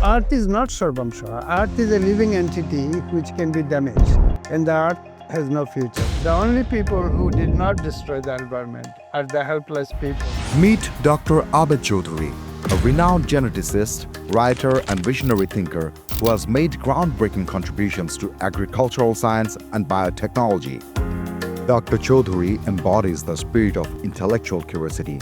Earth is not Sarvamsha. Earth is a living entity which can be damaged, and the Earth has no future. The only people who did not destroy the environment are the helpless people. Meet Dr. Abed Chaudhury, a renowned geneticist, writer, and visionary thinker who has made groundbreaking contributions to agricultural science and biotechnology. Dr. Chaudhury embodies the spirit of intellectual curiosity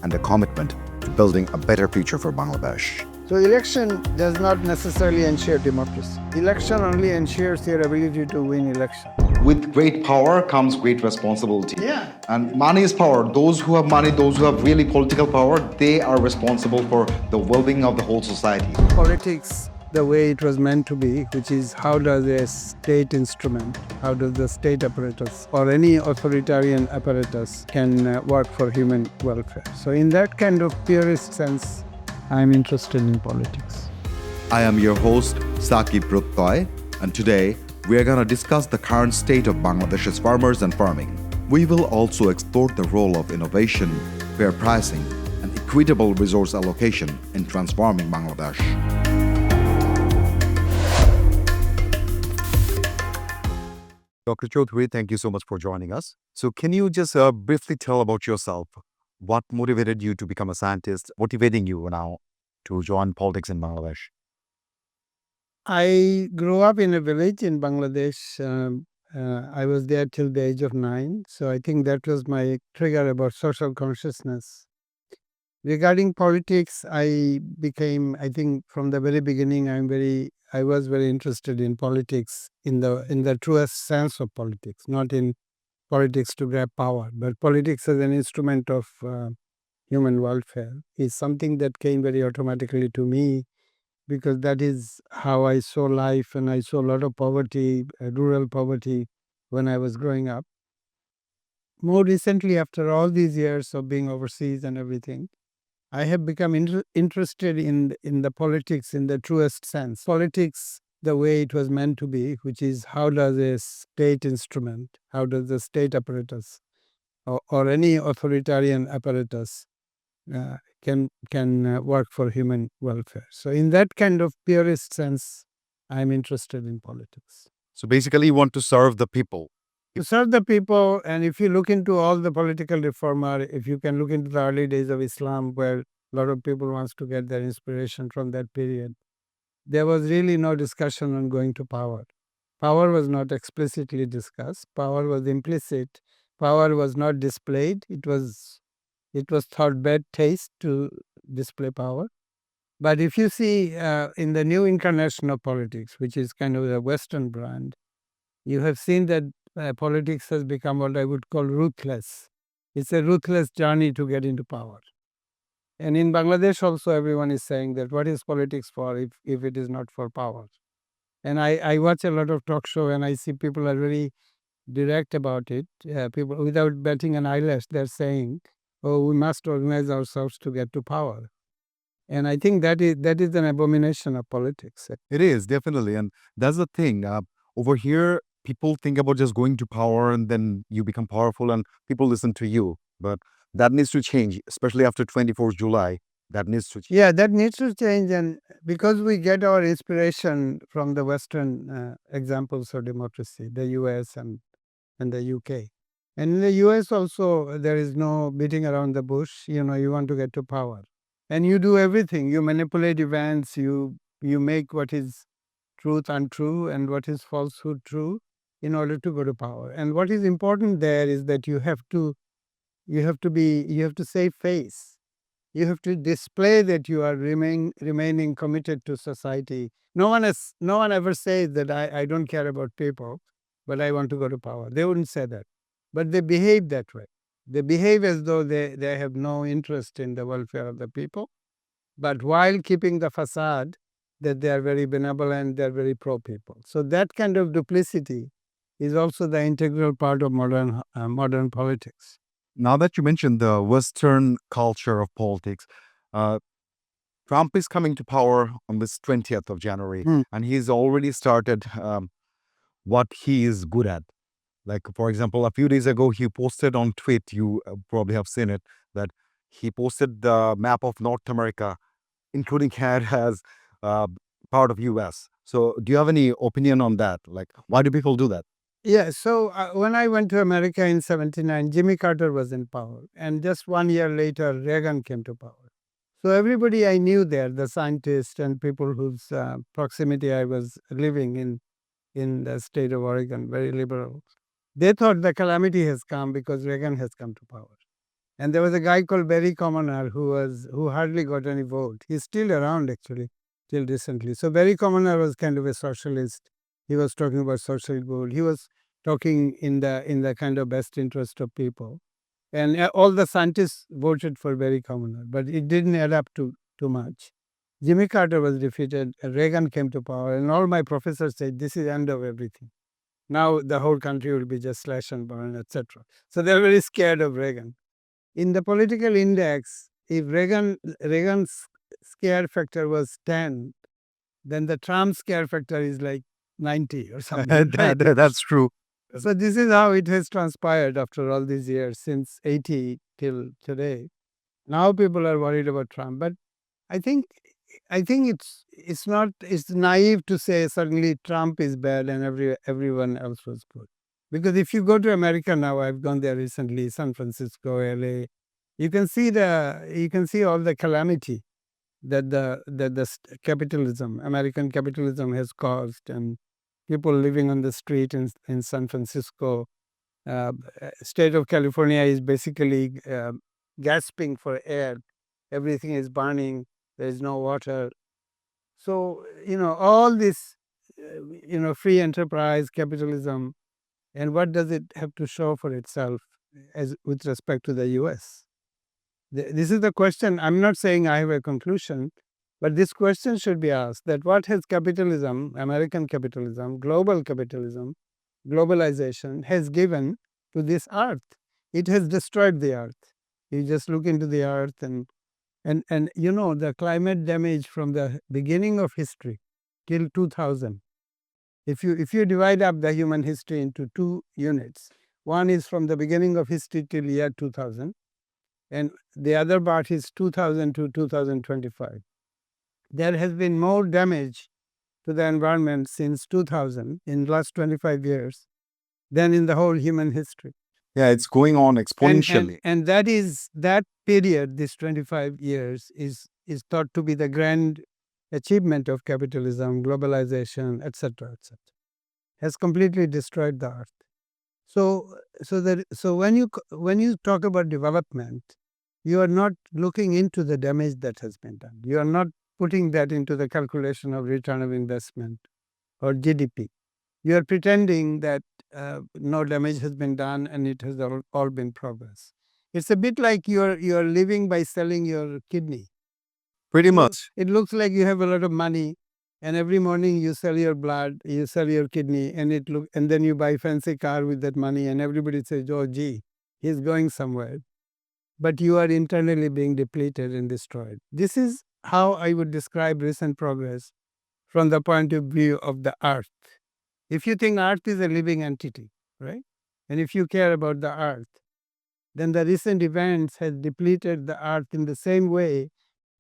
and a commitment to building a better future for Bangladesh. So election does not necessarily ensure democracy. Election only ensures your ability to win election. With great power comes great responsibility. Yeah. And money is power. Those who have money, those who have really political power, they are responsible for the well-being of the whole society. Politics, the way it was meant to be, which is how does a state instrument, how does the state apparatus or any authoritarian apparatus can work for human welfare. So in that kind of purest sense, I'm interested in politics. I am your host, Sakib Pratyay, and today we are going to discuss the current state of Bangladesh's farmers and farming. We will also explore the role of innovation, fair pricing, and equitable resource allocation in transforming Bangladesh. Dr. Chaudhury, thank you so much for joining us. So can you just briefly tell about yourself? What motivated you to become a scientist, motivating you now to join politics in Bangladesh? I grew up in a village in Bangladesh. I was there till the age of 9. So I think that was my trigger about social consciousness. Regarding politics, I think from the very beginning, I was very interested in politics in the truest sense of politics, not in politics to grab power, but politics as an instrument of human welfare is something that came very automatically to me, because that is how I saw life, and I saw a lot of poverty, rural poverty, when I was growing up. More recently, after all these years of being overseas and everything, I have become interested in the politics in the truest sense. Politics, the way it was meant to be, which is how does a state instrument, how does the state apparatus or any authoritarian apparatus can work for human welfare. So in that kind of purest sense, I'm interested in politics. So basically you want to serve the people. To serve the people, and if you look into all the political reformer, if you can look into the early days of Islam, where a lot of people wants to get their inspiration from that period, there was really no discussion on going to power. Power was not explicitly discussed. Power was implicit. Power was not displayed. It was thought bad taste to display power. But if you see in the new incarnation of politics, which is kind of a Western brand, you have seen that politics has become what I would call ruthless. It's a ruthless journey to get into power. And in Bangladesh also, everyone is saying that what is politics for if it is not for power? And I watch a lot of talk show, and I see people are very direct about it. People, without batting an eyelash, they're saying, oh, we must organize ourselves to get to power. And I think that is an abomination of politics. It is, definitely. And that's the thing. Over here, people think about just going to power and then you become powerful and people listen to you. But that needs to change, especially after 24th July. That needs to change. Yeah, that needs to change. And because we get our inspiration from the Western examples of democracy, the US and the UK. And in the US also, there is no beating around the bush. You want to get to power. And you do everything. You manipulate events. You make what is truth untrue and what is falsehood true in order to go to power. And what is important there is that you have to save face. You have to display that you are remaining committed to society. No one ever says that I don't care about people, but I want to go to power. They wouldn't say that. But they behave that way. They behave as though they have no interest in the welfare of the people, but while keeping the facade that they are very benevolent, they are very pro-people. So that kind of duplicity is also the integral part of modern politics. Now that you mentioned the Western culture of politics, Trump is coming to power on this 20th of January, and he's already started what he is good at. Like, for example, a few days ago, he posted on tweet, you probably have seen it, that he posted the map of North America, including Canada, as uh, part of US. So do you have any opinion on that? Like, why do people do that? Yeah, so when I went to America in 79, Jimmy Carter was in power. And just 1 year later, Reagan came to power. So everybody I knew there, the scientists and people whose proximity I was living in the state of Oregon, very liberal, they thought the calamity has come because Reagan has come to power. And there was a guy called Barry Commoner who hardly got any vote. He's still around actually, till recently. So Barry Commoner was kind of a socialist. He was talking about social good. He was talking in the kind of best interest of people. And all the scientists voted for Barry Commoner, but it didn't add up to too much. Jimmy Carter was defeated. Reagan came to power, and all my professors said this is the end of everything. Now the whole country will be just slash and burn, etc. So they're very scared of Reagan. In the political index, if Reagan's scare factor was 10, then the Trump scare factor is like 90 or something. Right? That's true. So this is how it has transpired after all these years, since 80 till today. Now people are worried about Trump, but I think it's naive to say suddenly Trump is bad and everyone else was good. Because if you go to America now, I've gone there recently, San Francisco, LA, you can see all the calamity that capitalism, American capitalism has caused, and people living on the street in San Francisco. State of California is basically gasping for air. Everything is burning. There is no water. So, all this, free enterprise, capitalism, and what does it have to show for itself as with respect to the US? This is the question. I'm not saying I have a conclusion, but this question should be asked, that what has capitalism, American capitalism, global capitalism, globalization has given to this earth? It has destroyed the earth. You just look into the earth and the climate damage from the beginning of history till 2000. If you divide up the human history into two units, one is from the beginning of history till year 2000, and the other part is 2000 to 2025. There has been more damage to the environment since 2000, in the last 25 years, than in the whole human history. Yeah, it's going on exponentially. And that period, this 25 years, is thought to be the grand achievement of capitalism, globalization, etc., etc. Has completely destroyed the earth. So when you talk about development, you are not looking into the damage that has been done. You are not putting that into the calculation of return of investment or GDP. You are pretending that no damage has been done and it has all been progress. It's a bit like you're living by selling your kidney. Pretty much. It looks like you have a lot of money, and every morning you sell your blood, you sell your kidney, and then you buy a fancy car with that money, and everybody says, "Oh, gee, he's going somewhere." But you are internally being depleted and destroyed. This is how I would describe recent progress from the point of view of the earth. If you think earth is a living entity, right? And if you care about the earth, then the recent events has depleted the earth in the same way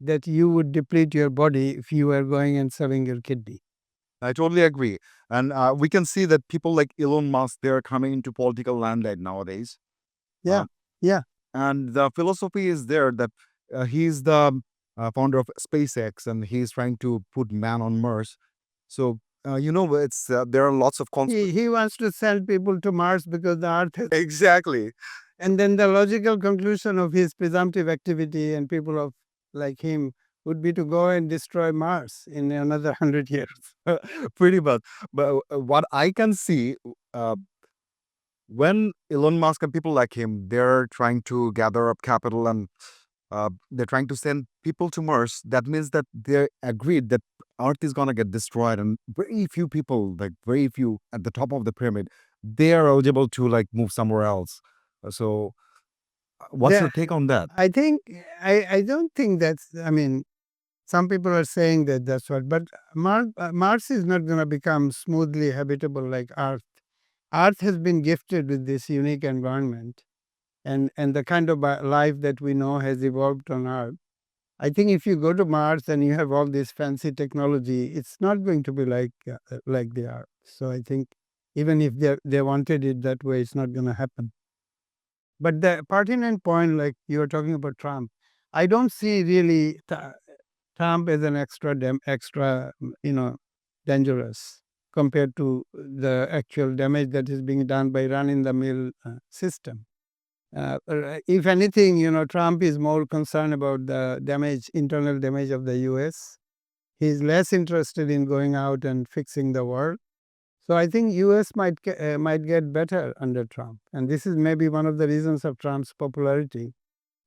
that you would deplete your body if you were going and selling your kidney. I totally agree. And we can see that people like Elon Musk, they're coming into political limelight nowadays. Yeah, yeah. And the philosophy is there that he's the founder of SpaceX and he's trying to put man on Mars. So, it's there are lots of He wants to send people to Mars because the earth has. Exactly. And then the logical conclusion of his presumptive activity and people of like him would be to go and destroy Mars in another 100 years. Pretty much. But what I can see, when Elon Musk and people like him, they're trying to gather up capital and they're trying to send people to Mars, that means that they agreed that Earth is going to get destroyed, and very few people, like very few at the top of the pyramid, they are eligible to like move somewhere else. So, what's Yeah, your take on that? I think I don't think that's. I mean, some people are saying that that's what, but Mars is not going to become smoothly habitable like Earth. Earth has been gifted with this unique environment, and the kind of life that we know has evolved on Earth. I think if you go to Mars and you have all this fancy technology, it's not going to be like they are. So I think even if they wanted it that way, it's not going to happen. But the pertinent point, like you were talking about Trump, I don't see really Trump as an extra, dangerous compared to the actual damage that is being done by run-in-the-mill system. If anything, Trump is more concerned about the internal damage of the U.S. He's less interested in going out and fixing the world. So I think U.S. might get better under Trump, and this is maybe one of the reasons of Trump's popularity,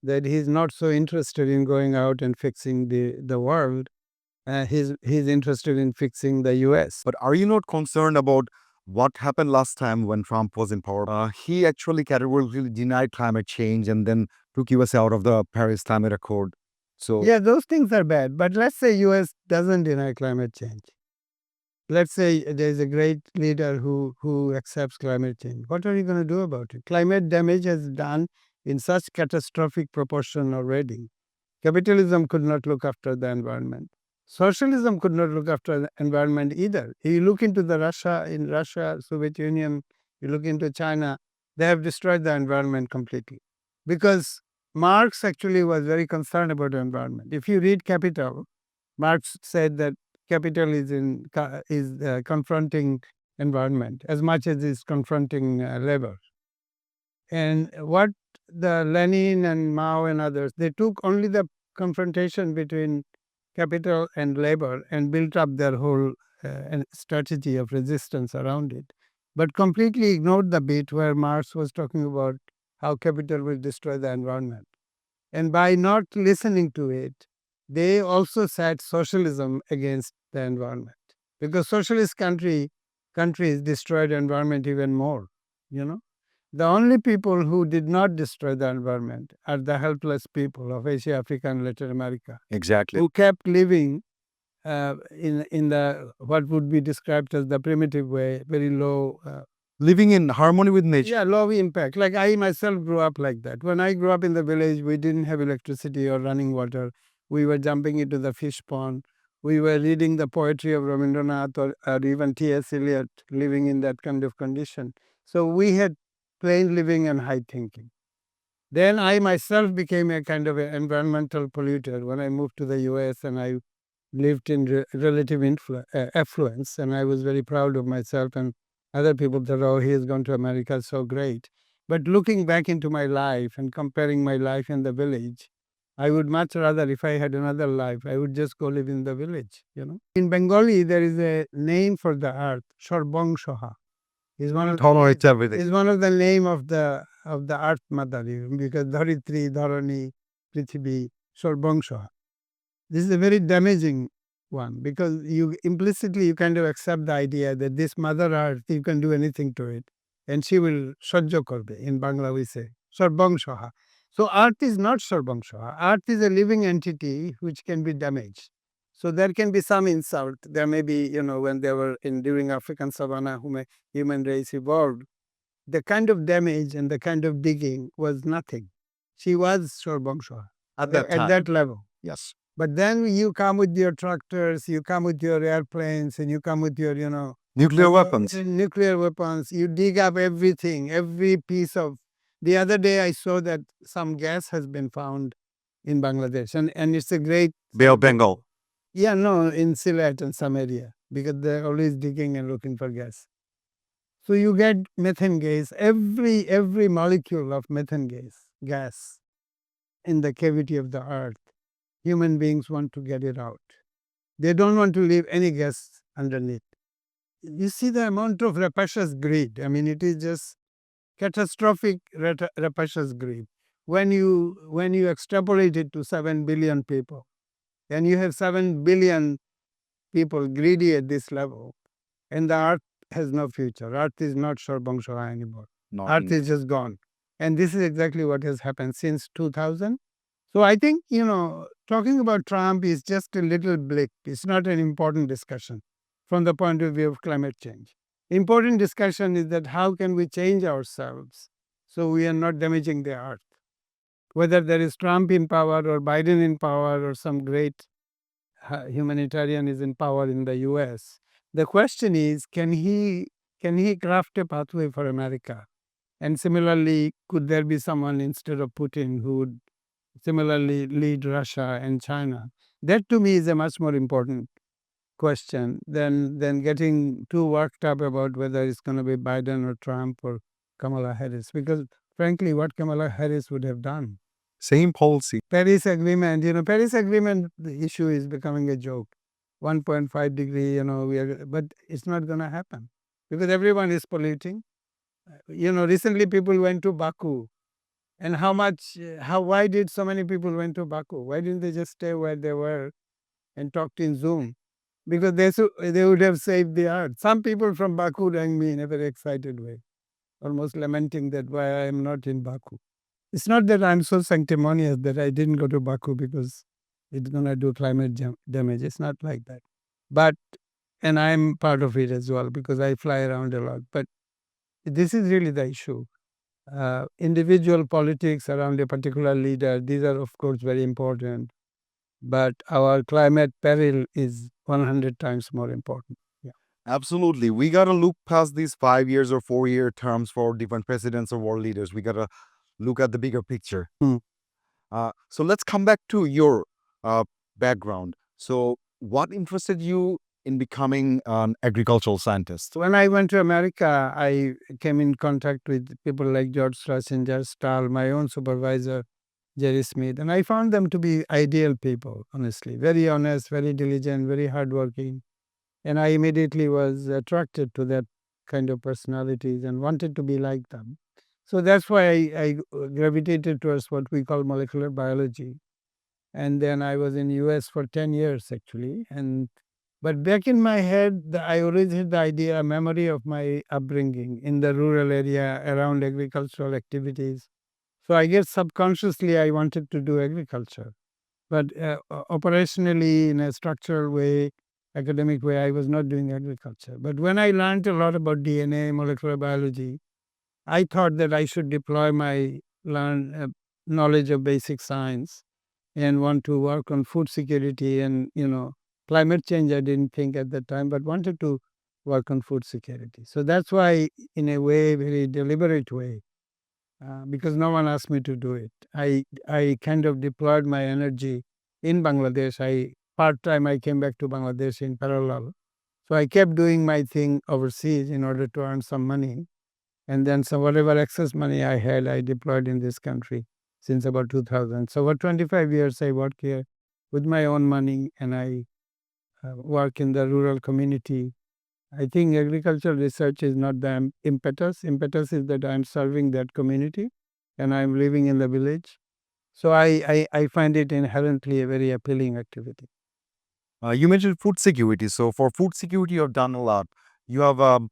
that he's not so interested in going out and fixing the world. He's interested in fixing the U.S. But are you not concerned about what happened last time when Trump was in power? He actually categorically denied climate change and then took US out of the Paris Climate Accord. So Yeah, those things are bad. But let's say U.S. doesn't deny climate change. Let's say there's a great leader who accepts climate change. What are you going to do about it? Climate damage has done in such catastrophic proportion already. Capitalism could not look after the environment. Socialism could not look after the environment either. You look into Russia, Soviet Union, you look into China, they have destroyed the environment completely. Because Marx actually was very concerned about the environment. If you read Capital, Marx said that capital is confronting environment as much as it's confronting labor. And what the Lenin and Mao and others, they took only the confrontation between capital and labor and built up their whole strategy of resistance around it, but completely ignored the bit where Marx was talking about how capital will destroy the environment. And by not listening to it, they also set socialism against the environment, because socialist countries destroyed the environment even more. The only people who did not destroy the environment are the helpless people of Asia, Africa, and Latin America, exactly. who kept living in the what would be described as the primitive way, very low. Living in harmony with nature. Yeah, low impact. Like I myself grew up like that. When I grew up in the village, we didn't have electricity or running water. We were jumping into the fish pond. We were reading the poetry of Rabindranath or even T.S. Eliot, living in that kind of condition. So we had plain living and high thinking. Then I myself became a kind of an environmental polluter when I moved to the US, and I lived in relative affluence, and I was very proud of myself, and other people thought, oh, he has gone to America, so great. But looking back into my life and comparing my life in the village, I would much rather, if I had another life, I would just go live in the village. In Bengali, there is a name for the earth, Shorbong is one of Tolerates everything. is one of the name of the earth mother, because Dharitri, Dharani, Prithvi, Shorbong. This is a very damaging one, because you implicitly you kind of accept the idea that this mother earth, you can do anything to it, and she will shojjo korbe. In Bangla we say Shorbong. So earth is not Shorbong. Earth is a living entity which can be damaged. So there can be some insult. There may be, when they were during African savanna, human race evolved, the kind of damage and the kind of digging was nothing. She was Shorbongshwa At that time. at that level. Yes. But then you come with your tractors, you come with your airplanes, and you come with your, Nuclear weapons. nuclear weapons. You dig up everything, every piece of. The other day I saw that some gas has been found in Bangladesh, and it's a great. Bay of Bengal. Yeah, no, in Sylhet and some area, because they're always digging and looking for gas. So you get methane gas, every molecule of methane gas in the cavity of the earth. Human beings want to get it out. They don't want to leave any gas underneath. You see the amount of rapacious greed. I mean, it is just catastrophic rapacious greed. When you extrapolate it to 7 billion people, and you have 7 billion people greedy at this level, and the earth has no future. Earth is not Shorbongshwa anymore. Earth is just gone. And this is exactly what has happened since 2000. So I think, talking about Trump is just a little blip. It's not an important discussion from the point of view of climate change. Important discussion is that how can we change ourselves so we are not damaging the earth. whether there is Trump in power or Biden in power or some great humanitarian is in power in the US. The question is, can he craft a pathway for America? And similarly, could there be someone instead of Putin who would similarly lead Russia and China? That to me is a much more important question than getting too worked up about whether it's going to be Biden or Trump or Kamala Harris. Because frankly, what Kamala Harris would have done. Same policy. Paris Agreement, Paris Agreement, the issue is becoming a joke. 1.5 degree, but it's not going to happen because everyone is polluting. Recently people went to Baku, and why did so many people went to Baku? Why didn't they just stay where they were and talked in Zoom? Because they would have saved the earth. Some people from Baku rang me in a very excited way, almost lamenting that why I am not in Baku. It's not that I'm so sanctimonious that I didn't go to Baku because it's going to do climate damage. It's not like that. And I'm part of it as well because I fly around a lot. But this is really the issue. Individual politics around a particular leader, these are, of course, very important. But our climate peril is 100 times more important. Yeah. Absolutely. We got to look past these 5 years or 4 year terms for different presidents or world leaders. We got to look at the bigger picture. So let's come back to your background. So, what interested you in becoming an agricultural scientist? When I went to America, I came in contact with people like George Schlesinger, Stahl, my own supervisor, Jerry Smith, and I found them to be ideal people, honestly. Very honest, very diligent, very hardworking. And I immediately was attracted to that kind of personalities and wanted to be like them. So that's why I gravitated towards what we call molecular biology. And then I was in US for 10 years actually. But back in my head, I always had the idea, a memory of my upbringing in the rural area around agricultural activities. So I guess subconsciously I wanted to do agriculture. But operationally, in a structural way, academic way, I was not doing agriculture. But when I learned a lot about DNA, molecular biology, I thought that I should deploy my knowledge of basic science and want to work on food security and, climate change. I didn't think at that time, but wanted to work on food security. So that's why, in a way, very deliberate way, because no one asked me to do it. I kind of deployed my energy in Bangladesh. Part-time I came back to Bangladesh in parallel. So I kept doing my thing overseas in order to earn some money. And then whatever excess money I had, I deployed in this country since about 2000. So for 25 years, I work here with my own money, and I work in the rural community. I think agricultural research is not the impetus. Impetus is that I'm serving that community and I'm living in the village. So I find it inherently a very appealing activity. You mentioned food security. So, for food security, you've done a lot. You have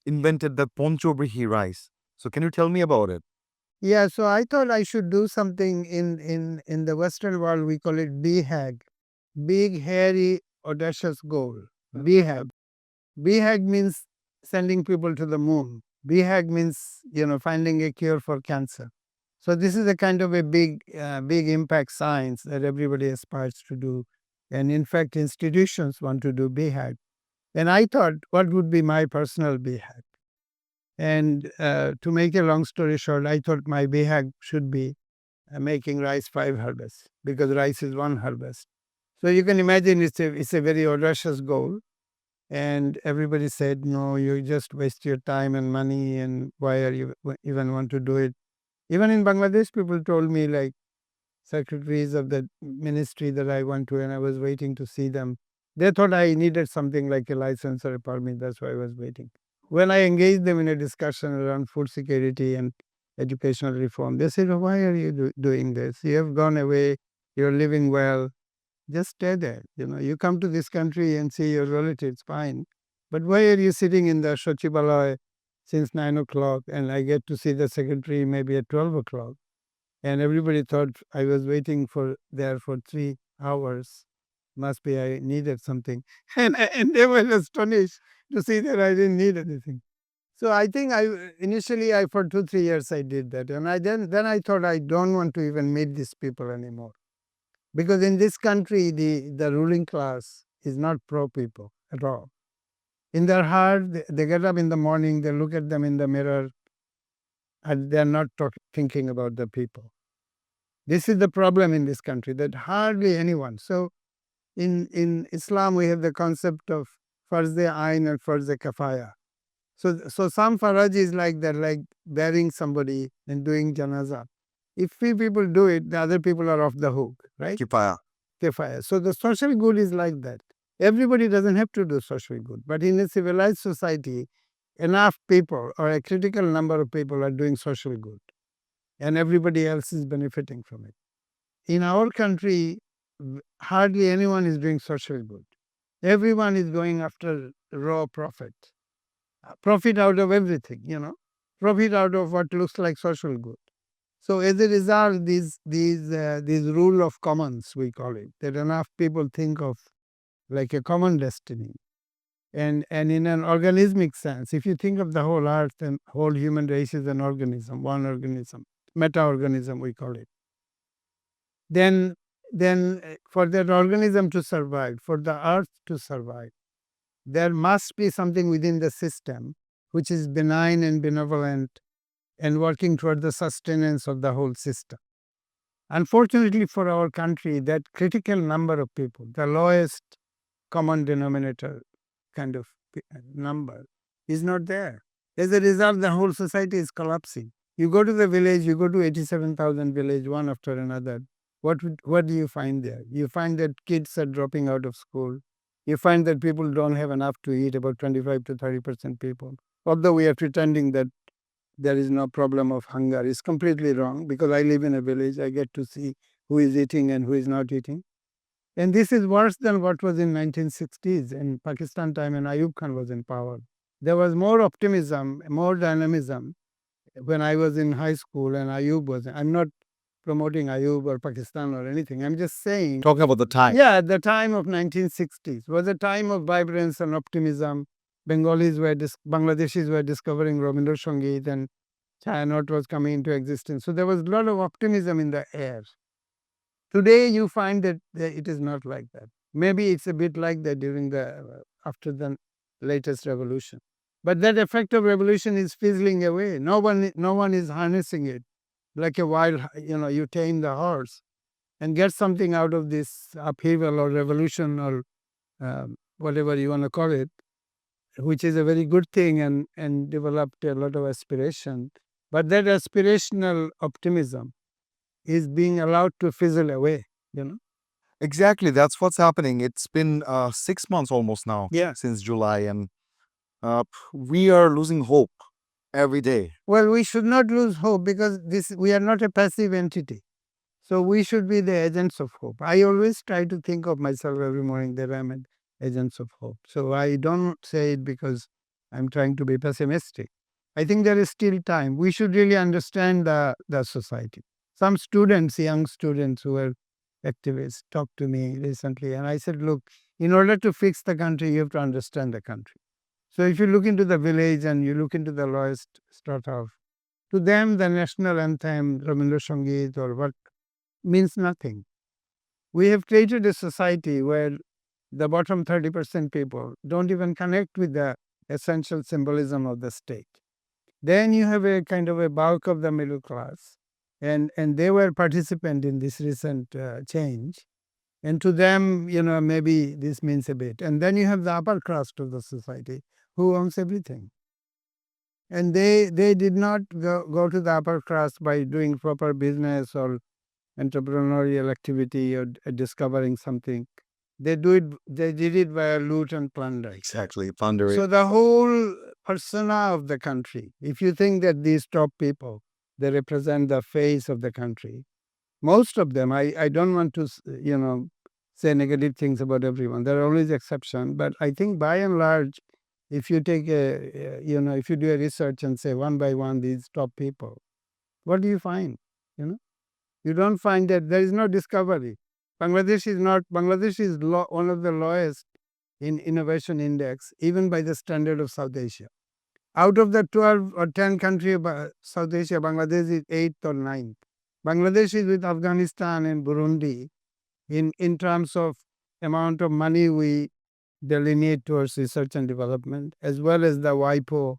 invented the poncho rice. So, can you tell me about it? Yeah, so I thought I should do something in the Western world. We call it BHAG, big, hairy, audacious goal. BHAG. BHAG means sending people to the moon. BHAG means, finding a cure for cancer. So this is a kind of a big impact science that everybody aspires to do. And in fact, institutions want to do BHAG. And I thought, what would be my personal BHAG? And to make a long story short, I thought my BHAG should be making rice 5 harvests, because rice is 1 harvest. So you can imagine it's a very audacious goal. And everybody said, no, you just waste your time and money, and why are you even want to do it? Even in Bangladesh, people told me, like secretaries of the ministry that I went to, and I was waiting to see them. They thought I needed something like a license or a permit. That's why I was waiting. When I engaged them in a discussion around food security and educational reform, they said, oh, why are you doing this? You have gone away. You're living well. Just stay there. You come to this country and see your relatives, fine. But why are you sitting in the Sachibalaya since 9 o'clock, and I get to see the secretary maybe at 12 o'clock? And everybody thought I was waiting there for 3 hours. Must be I needed something. And they were astonished to see that I didn't need anything. So I think initially for 2-3 years I did that, and then I thought I don't want to even meet these people anymore, because in this country the ruling class is not pro people at all. In their heart, they get up in the morning, they look at them in the mirror, and they're not thinking about the people. This is the problem in this country, that hardly anyone. So in Islam, we have the concept of farz-e ayn and farz-e kafaya. So some faraj is like that, like burying somebody and doing janaza. If few people do it, the other people are off the hook, right? Kifaya. Kifaya. So the social good is like that. Everybody doesn't have to do social good, but in a civilized society, enough people or a critical number of people are doing social good, and everybody else is benefiting from it. In our country, hardly anyone is doing social good. Everyone is going after raw profit. Profit out of everything, profit out of what looks like social good. So as a result, these rule of commons, we call it, that enough people think of like a common destiny. And in an organismic sense, if you think of the whole earth and whole human race is an organism, one organism, meta-organism we call it, then for that organism to survive, for the earth to survive, there must be something within the system which is benign and benevolent and working toward the sustenance of the whole system. Unfortunately for our country, that critical number of people, the lowest common denominator kind of number, is not there. As a result, the whole society is collapsing. You go to the village, you go to 87,000 village, one after another. What do you find there? You find that kids are dropping out of school. You find that people don't have enough to eat, about 25 to 30% people. Although we are pretending that there is no problem of hunger, is completely wrong, because I live in a village. I get to see who is eating and who is not eating. And this is worse than what was in 1960s in Pakistan time, and Ayub Khan was in power. There was more optimism, more dynamism when I was in high school and Ayub was. I'm not promoting Ayub or Pakistan or anything. I'm just saying. Talking about the time. Yeah, the time of 1960s was a time of vibrance and optimism. Bangladeshis were discovering Rabindra Sangeet, and Chayanot was coming into existence. So there was a lot of optimism in the air. Today you find that it is not like that. Maybe it's a bit like that during after the latest revolution. But that effect of revolution is fizzling away. No one is harnessing it. Like a wild, you tame the horse and get something out of this upheaval or revolution or whatever you want to call it, which is a very good thing and developed a lot of aspiration. But that aspirational optimism is being allowed to fizzle away, Exactly. That's what's happening. It's been 6 months almost now. Yeah. Since July, and we are losing hope every day. Well, we should not lose hope, because we are not a passive entity. So we should be the agents of hope. I always try to think of myself every morning that I'm an agents of hope. So I don't say it because I'm trying to be pessimistic. I think there is still time. We should really understand the society. Some students, young students who are activists, talked to me recently, and I said, look, in order to fix the country, you have to understand the country. So if you look into the village and you look into the lowest strata, to them the national anthem, Rabindra Sangeet or what, means nothing. We have created a society where the bottom 30% people don't even connect with the essential symbolism of the state. Then you have a kind of a bulk of the middle class, and they were participant in this recent change. And to them, maybe this means a bit. And then you have the upper crust of the society who owns everything. And they did not go to the upper crust by doing proper business or entrepreneurial activity or discovering something. They did it via loot and plunder. Exactly. Plunder. So the whole persona of the country, if you think that these top people, they represent the face of the country, most of them, I don't want to, say negative things about everyone. There are always exceptions, but I think by and large, if you take if you do a research and say one by one these top people, what do you find? You don't find that there is no discovery. Bangladesh is one of the lowest in innovation index, even by the standard of South Asia. Out of the 12 or 10 countries of South Asia, Bangladesh is 8th or 9th. Bangladesh is with Afghanistan and Burundi in terms of amount of money we delineate towards research and development, as well as the WIPO,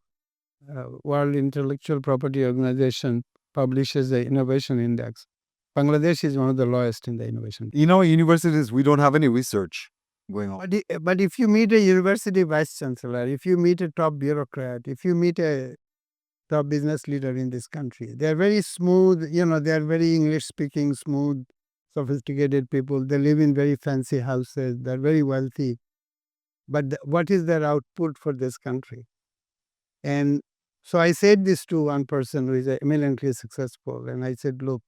World Intellectual Property Organization, publishes the innovation index. Bangladesh is one of the lowest in the innovation. In our universities, we don't have any research going on. But if you meet a university vice chancellor, if you meet a top bureaucrat, if you meet a top business leader in this country, they are very smooth, they are very English speaking, smooth, sophisticated people. They live in very fancy houses. They're very wealthy. But what is their output for this country? And so I said this to one person who is eminently successful. And I said, look,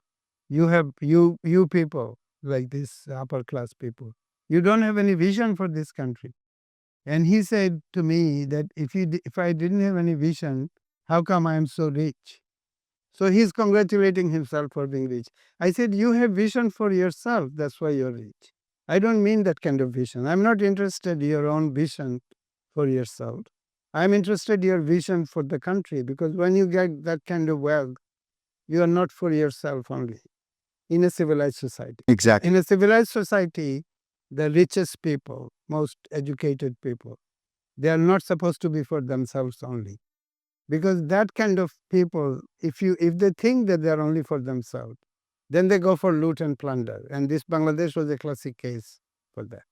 you people like this upper class people, you don't have any vision for this country. And he said to me that if I didn't have any vision, how come I am so rich? So he's congratulating himself for being rich. I said, you have vision for yourself. That's why you're rich. I don't mean that kind of vision. I'm not interested in your own vision for yourself. I'm interested in your vision for the country, because when you get that kind of wealth, you are not for yourself only in a civilized society. Exactly. In a civilized society, the richest people, most educated people, they are not supposed to be for themselves only. Because that kind of people, if they think that they are only for themselves, then they go for loot and plunder. And this Bangladesh was a classic case for that.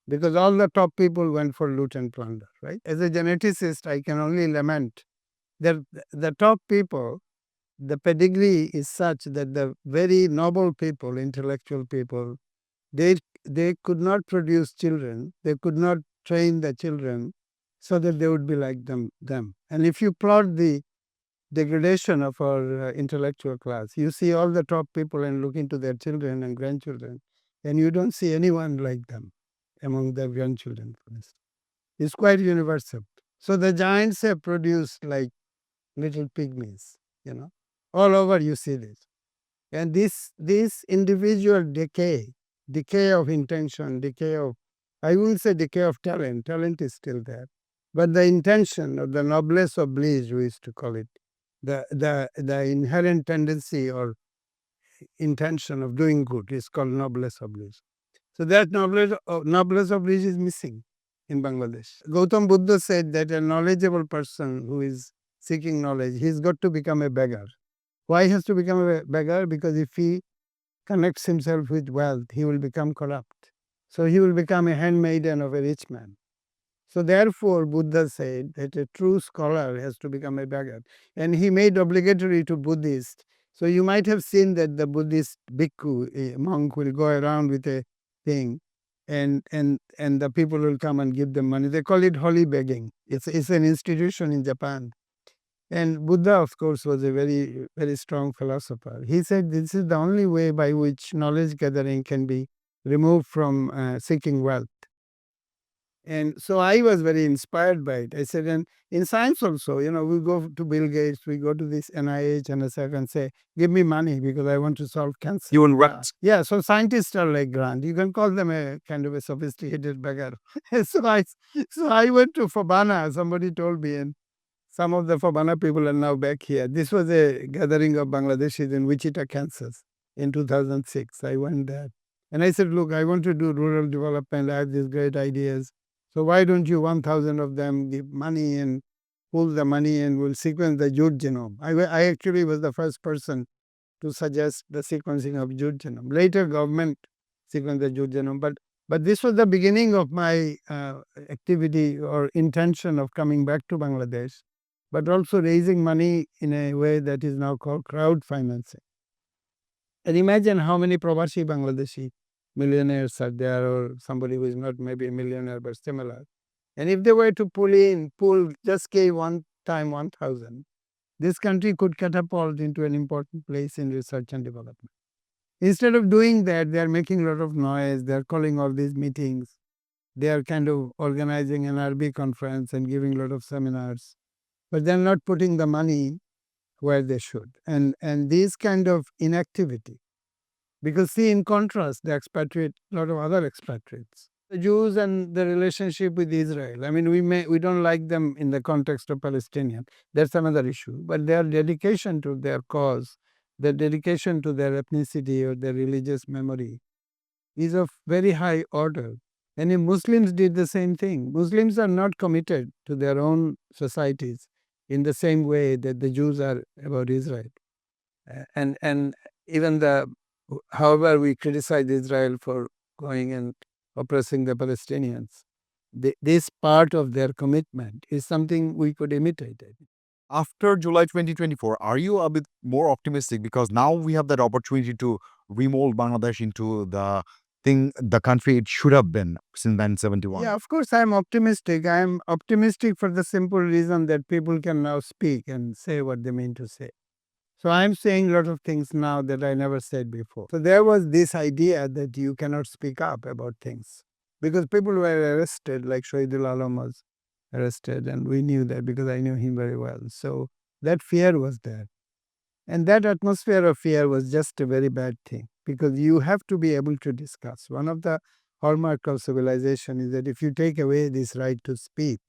Because all the top people went for loot and plunder, right? As a geneticist, I can only lament that the top people, the pedigree is such that the very noble people, intellectual people, they could not produce children. They could not train the children so that they would be like them. And if you plot the degradation of our intellectual class, you see all the top people and look into their children and grandchildren, and you don't see anyone like them among their grandchildren, for instance. It's quite universal. So the giants have produced like little pygmies, all over you see this. And this individual decay of intention, I wouldn't say decay of talent is still there, but the intention or the noblesse oblige, we used to call it, the inherent tendency or intention of doing good is called noblesse oblige. So that noblesse oblige is missing in Bangladesh. Gautam Buddha said that a knowledgeable person who is seeking knowledge, he's got to become a beggar. Why he has to become a beggar? Because if he connects himself with wealth, he will become corrupt. So he will become a handmaiden of a rich man. So therefore, Buddha said that a true scholar has to become a beggar. And he made obligatory to Buddhists. So you might have seen that the Buddhist bhikkhu, a monk, will go around with a thing, and the people will come and give them money. They call it holy begging. It's an institution in Japan. And Buddha, of course, was a very, very strong philosopher. He said this is the only way by which knowledge gathering can be removed from seeking wealth. And so I was very inspired by it. I said, and in science also, we go to Bill Gates, we go to this NIH, NSF and say, give me money because I want to solve cancer. You and rats. Yeah, so scientists are like Grant. You can call them a kind of a sophisticated beggar. so I went to Fobana, somebody told me, and some of the Fobana people are now back here. This was a gathering of Bangladeshis in Wichita, Kansas in 2006. I went there. And I said, look, I want to do rural development. I have these great ideas. So why don't you 1,000 of them give money and pull the money and we'll sequence the jute genome. I actually was the first person to suggest the sequencing of jute genome. Later, government sequenced the jute genome. But this was the beginning of my activity or intention of coming back to Bangladesh, but also raising money in a way that is now called crowd financing. And imagine how many Pravasi Bangladeshi millionaires are there, or somebody who is not maybe a millionaire but similar. And if they were to pull just K one time 1,000, this country could catapult into an important place in research and development. Instead of doing that, they are making a lot of noise. They are calling all these meetings. They are kind of organizing an RB conference and giving a lot of seminars, but they're not putting the money where they should. And this kind of inactivity, because see, in contrast, the expatriate, a lot of other expatriates, The Jews and the relationship with Israel. I mean, we don't like them in the context of Palestinian. That's another issue. But their dedication to their cause, their dedication to their ethnicity or their religious memory is of very high order. And if Muslims did the same thing, Muslims are not committed to their own societies in the same way that the Jews are about Israel. And even however we criticize Israel for going and oppressing the Palestinians, this part of their commitment is something we could imitate. After July 2024, are you a bit more optimistic? Because now we have that opportunity to remold Bangladesh into the country it should have been since 1971. Yeah, of course, I'm optimistic. I'm optimistic for the simple reason that people can now speak and say what they mean to say. So I'm saying a lot of things now that I never said before. So there was this idea that you cannot speak up about things because people were arrested, like Shahidul Alam was arrested, and we knew that because I knew him very well. So that fear was there. And that atmosphere of fear was just a very bad thing because you have to be able to discuss. One of the hallmark of civilization is that if you take away this right to speak,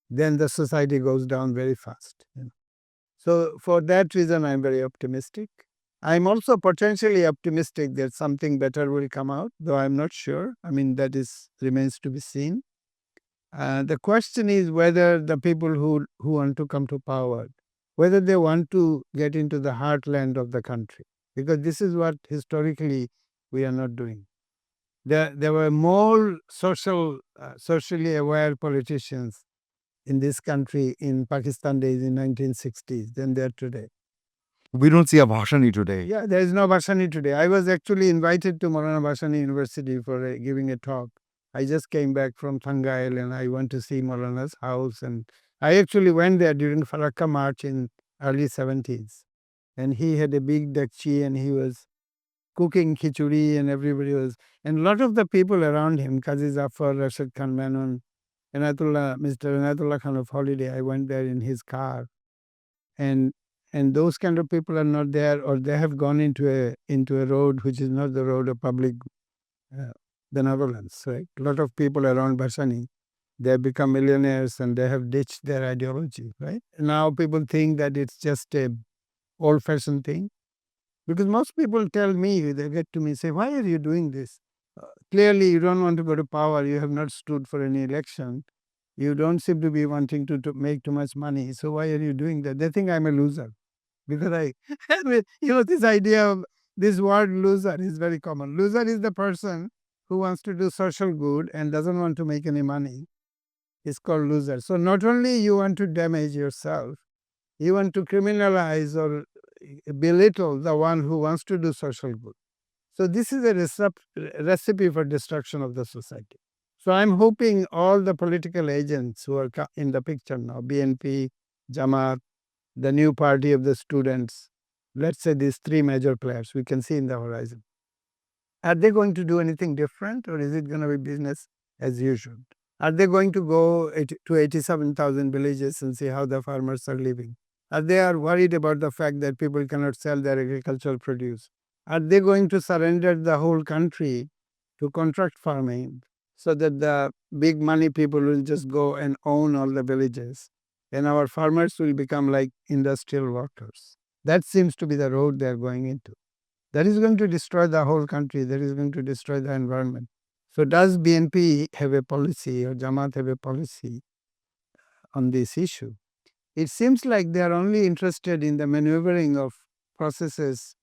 then the society goes down very fast. So for that reason, I'm very optimistic. I'm also potentially optimistic that something better will come out, though I'm not sure. I mean, that is remains to be seen. The question is whether the people who want to come to power, whether they want to get into the heartland of the country, because this is what historically we are not doing. There were more socially aware politicians in this country in Pakistan days in 1960s than there today. We don't see a Bashani today. Yeah, there is no Bashani today. I was actually invited to Maulana Bashani University for giving a talk. I just came back from Thangail and I went to see Maulana's house. And I actually went there during Farakka March in early 70s. And he had a big dakchi and he was cooking khichuri and everybody was. And a lot of the people around him, Qazi Zafar, Rashid Khan Menon, Mr. Anatullah Khan of Holiday, I went there in his car. And those kind of people are not there, or they have gone into a road which is not the road of public benevolence. Right, a lot of people around Bashani, they have become millionaires and they have ditched their ideology. Right now, people think that it's just a old-fashioned thing because most people tell me, they get to me say, "Why are you doing this? Clearly, you don't want to go to power. You have not stood for any election. You don't seem to be wanting to make too much money. So why are you doing that?" They think I'm a loser. Because this idea of this word loser is very common. Loser is the person who wants to do social good and doesn't want to make any money. It's called loser. So not only you want to damage yourself, you want to criminalize or belittle the one who wants to do social good. So this is a recipe for destruction of the society. So I'm hoping all the political agents who are in the picture now, BNP, Jamaat, the new party of the students, let's say these three major players we can see in the horizon. Are they going to do anything different or is it going to be business as usual? Are they going to go to 87,000 villages and see how the farmers are living? Are they worried about the fact that people cannot sell their agricultural produce? Are they going to surrender the whole country to contract farming so that the big money people will just go and own all the villages and our farmers will become like industrial workers? That seems to be the road they are going into. That is going to destroy the whole country. That is going to destroy the environment. So does BNP have a policy or Jamaat have a policy on this issue? It seems like they are only interested in the maneuvering of processes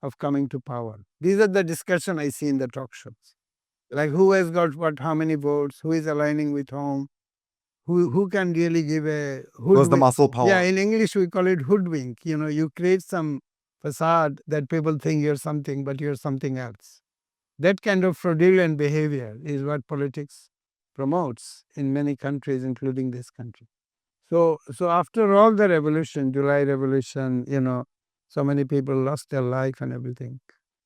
of coming to power. These are the discussion I see in the talk shows. Like who has got what, how many votes, who is aligning with whom, who can really give a hoodwink. Was the muscle power? Yeah, in English we call it hoodwink. You create some facade that people think you're something, but you're something else. That kind of fraudulent behavior is what politics promotes in many countries, including this country. So after all the revolution, July Revolution, so many people lost their life and everything.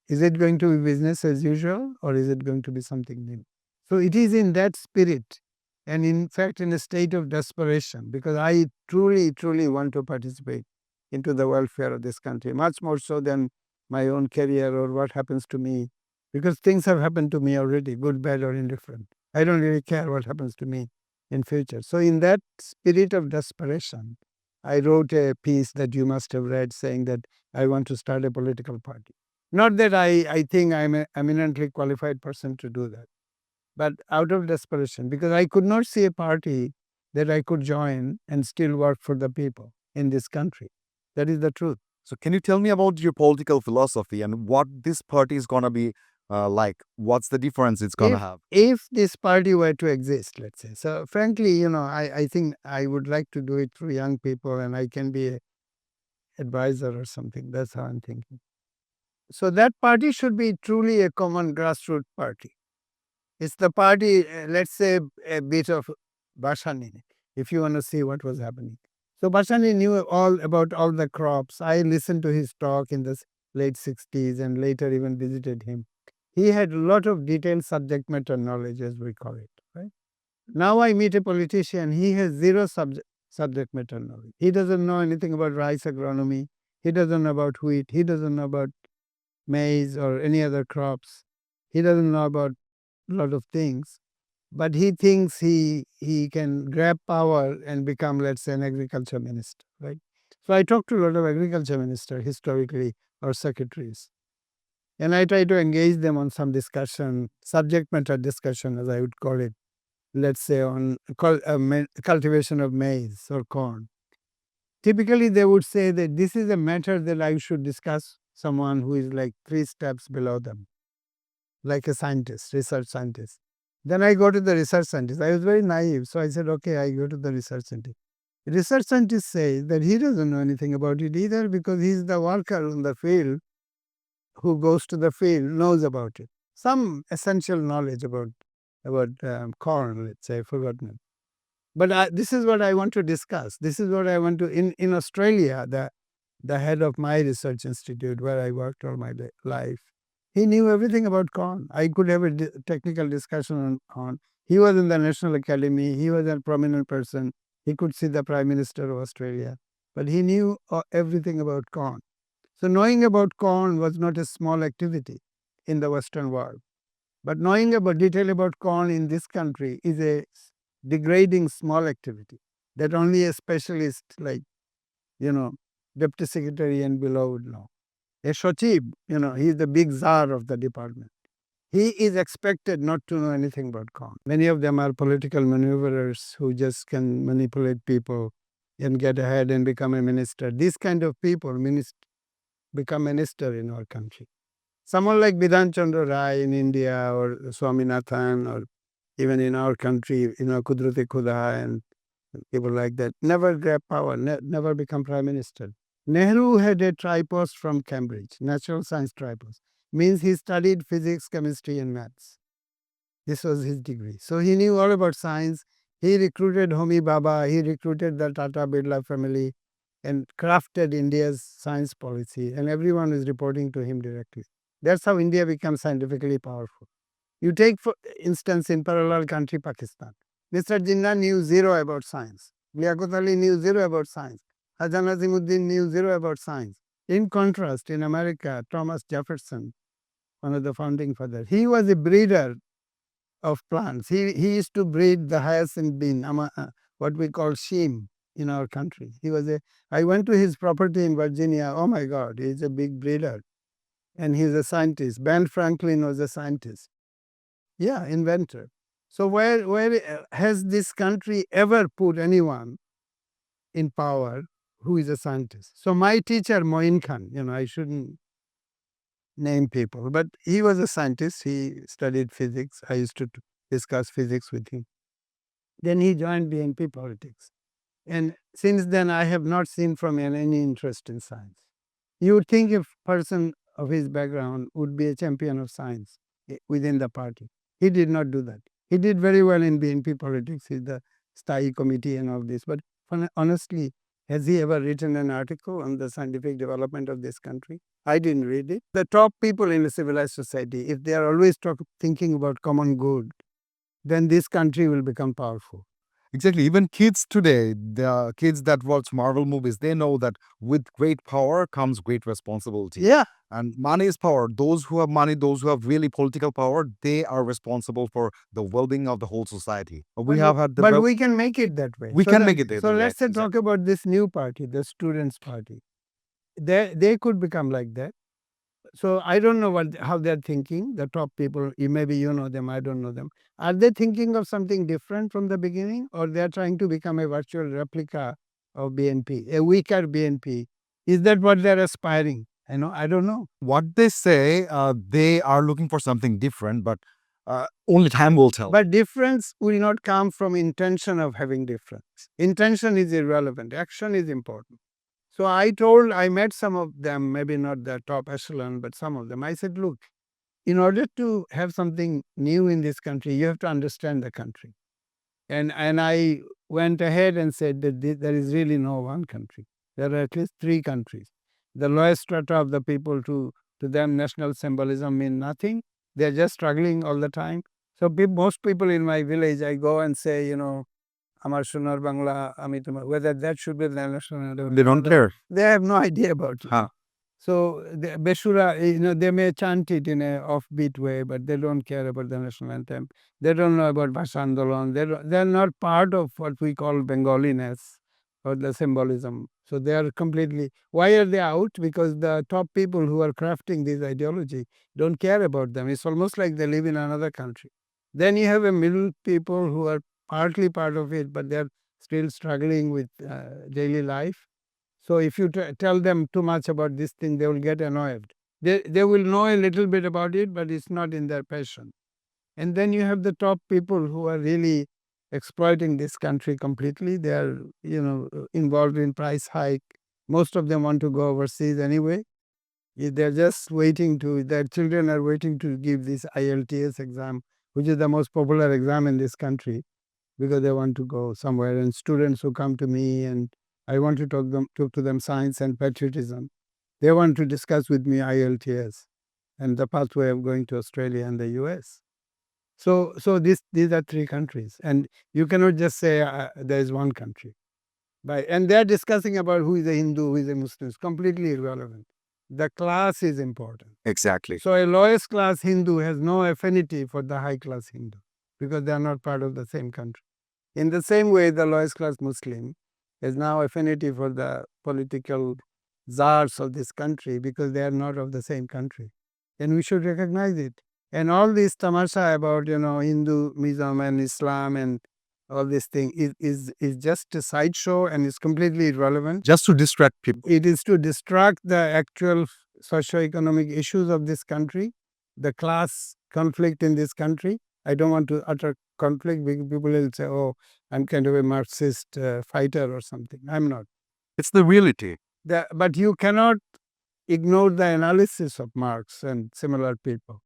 Is it going to be business as usual or is it going to be something new? So it is in that spirit and in fact in a state of desperation because I truly, truly want to participate into the welfare of this country, much more so than my own career or what happens to me because things have happened to me already, good, bad, or indifferent. I don't really care what happens to me in future. So in that spirit of desperation, I wrote a piece that you must have read saying that I want to start a political party. Not that I think I'm an eminently qualified person to do that, but out of desperation, because I could not see a party that I could join and still work for the people in this country. That is the truth. So can you tell me about your political philosophy and what this party is going to be like? What's the difference it's going to If have? if this party were to exist, let's say, so frankly, I think I would like to do it through young people, and I can be a advisor or something. That's how I'm thinking. So that party should be truly a common grassroots party. It's the party, let's say, a bit of Bashani, if you want to see what was happening. So Bashani knew all about all the crops. I listened to his talk in the late 60s and later even visited him. He had a lot of detailed subject matter knowledge, as we call it. Right? Now I meet a politician, he has zero subject matter knowledge. He doesn't know anything about rice agronomy. He doesn't know about wheat. He doesn't know about maize or any other crops. He doesn't know about a lot of things, but he thinks he can grab power and become, let's say, an agriculture minister, right? So I talked to a lot of agriculture ministers historically, or secretaries, and I try to engage them on some discussion, subject matter discussion, as I would call it, let's say on cultivation of maize or corn. Typically, they would say that this is a matter that I should discuss someone who is like 3 steps below them, like a scientist, research scientist. Then I go to the research scientist. I was very naive, so I said, okay, I go to the research scientist. Research scientist says that he doesn't know anything about it either because he's the worker in the field who goes to the field, knows about it. Some essential knowledge about corn, let's say, forgotten it. But this is what I want to discuss. This is what I want to. In Australia, the head of my research institute, where I worked all my life, he knew everything about corn. I could have a technical discussion on. He was in the National Academy. He was a prominent person. He could see the Prime Minister of Australia, but he knew everything about corn. So knowing about corn was not a small activity in the Western world. But knowing about detail about corn in this country is a degrading small activity that only a specialist like, deputy secretary and below would know. A Shachib, he's the big czar of the department. He is expected not to know anything about corn. Many of them are political maneuverers who just can manipulate people and get ahead and become a minister. These kind of people become minister in our country. Someone like Bidhan Chandra Rai in India or Swaminathan or even in our country, Kudrat-e Khuda and people like that, never grab power, never become prime minister. Nehru had a tripost from Cambridge, natural science tripost. Means he studied physics, chemistry, and maths. This was his degree. So he knew all about science. He recruited Homi Bhabha, he recruited the Tata Birla family and crafted India's science policy, and everyone is reporting to him directly. That's how India becomes scientifically powerful. You take, for instance, in parallel country Pakistan. Mr. Jinnah knew zero about science. Liaquat Ali knew zero about science. Hajan Azimuddin knew zero about science. In contrast, in America, Thomas Jefferson, one of the founding fathers, he was a breeder of plants. He used to breed the hyacinth bean, what we call sheem in our country. I went to his property in Virginia. Oh my God, he's a big breeder. And he's a scientist. Ben Franklin was a scientist. Yeah, inventor. So where has this country ever put anyone in power who is a scientist? So my teacher, Moin Khan, I shouldn't name people, but he was a scientist. He studied physics. I used to discuss physics with him. Then he joined BNP politics. And since then, I have not seen from him any interest in science. You would think a person of his background would be a champion of science within the party. He did not do that. He did very well in BNP politics, he's the Sthayi committee and all this. But honestly, has he ever written an article on the scientific development of this country? I didn't read it. The top people in a civilized society, if they are always thinking about common good, then this country will become powerful. Exactly. Even kids today, the kids that watch Marvel movies, they know that with great power comes great responsibility. Yeah. And money is power. Those who have money, those who have really political power, they are responsible for the well-being of the whole society. We have had the but we can make it that way. we can make it that So way, let's say right, talk about this new party, the Students' Party. They could become like that. So I don't know how they're thinking. The top people, maybe you know them, I don't know them. Are they thinking of something different from the beginning, or they're trying to become a virtual replica of BNP, a weaker BNP? Is that what they're aspiring? I don't know. what they say. They are looking for something different, but only time will tell. But difference will not come from intention of having difference. Intention is irrelevant. Action is important. So I met some of them, maybe not the top echelon, but some of them. I said, look, in order to have something new in this country, you have to understand the country. And I went ahead and said that there is really no one country. There are at least three countries. The lowest strata of the people, to them, national symbolism mean nothing. They're just struggling all the time. So most people in my village, I go and say, Amar Sonar Bangla, Ami Tomar, whether that should be the national. They don't care. They have no idea about it. Huh. So the Beshura, they may chant it in a offbeat way, but they don't care about the national anthem. They don't know about Bhasha They're not part of what we call Bengaliness or the symbolism. So they are completely. Why are they out? Because the top people who are crafting this ideology don't care about them. It's almost like they live in another country. Then you have a middle people who are partly part of it, but they're still struggling with daily life. So if you tell them too much about this thing, they will get annoyed. They will know a little bit about it, but it's not in their passion. And then you have the top people who are really exploiting this country completely. They are, involved in price hike. Most of them want to go overseas anyway. They're just their children are waiting to give this IELTS exam, which is the most popular exam in this country, because they want to go somewhere. And students who come to me and I want to talk to them science and patriotism. They want to discuss with me IELTS and the pathway of going to Australia and the US. So these are three countries, and you cannot just say there is one country. And they're discussing about who is a Hindu, who is a Muslim. It's completely irrelevant. The class is important. Exactly. So a lowest class Hindu has no affinity for the high class Hindu because they are not part of the same country. In the same way, the lowest class Muslim has now affinity for the political czars of this country because they are not of the same country. And we should recognize it. And all this tamasha about, Hinduism and Islam and all this thing is just a sideshow and is completely irrelevant. Just to distract people. It is to distract the actual socio-economic issues of this country, the class conflict in this country. I don't want to utter conflict because people will say, oh, I'm kind of a Marxist fighter or something. I'm not. It's the reality. But you cannot ignore the analysis of Marx and similar people.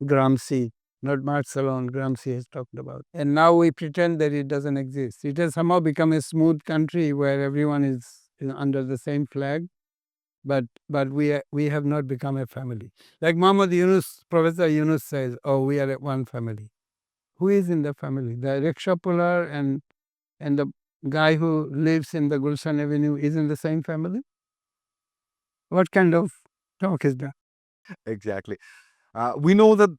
Gramsci, not Marx alone, Gramsci has talked about. And now we pretend that it doesn't exist. It has somehow become a smooth country where everyone is under the same flag. But we have not become a family. Like Muhammad Yunus, Professor Yunus says, oh, we are one family. Who is in the family? The rickshaw puller and the guy who lives in the Gulshan Avenue is in the same family? What kind of talk is that? Exactly. We know that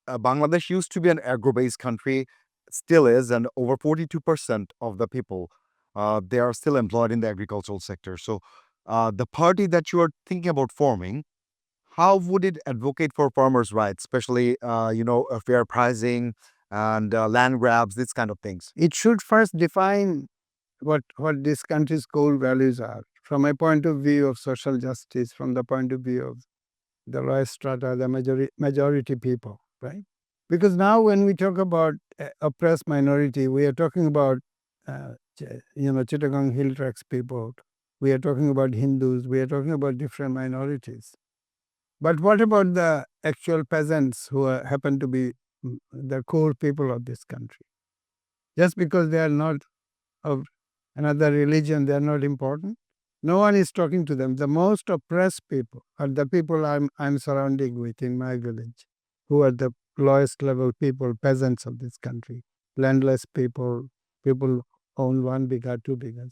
Bangladesh used to be an agro-based country, still is, and over 42% of the people, they are still employed in the agricultural sector. So the party that you are thinking about forming, how would it advocate for farmers' rights, especially, fair pricing and land grabs, these kind of things? It should first define what this country's core values are from a point of view of social justice, from the point of view of the lowest strata, the majority people, right? Because now when we talk about oppressed minority, we are talking about, Chittagong Hill Tracts people. We are talking about Hindus. We are talking about different minorities. But what about the actual peasants who happen to be the core people of this country? Just because they are not of another religion, they are not important. No one is talking to them. The most oppressed people are the people I'm surrounding with in my village, who are the lowest level people, peasants of this country, landless people, people own one bigger, two biggers.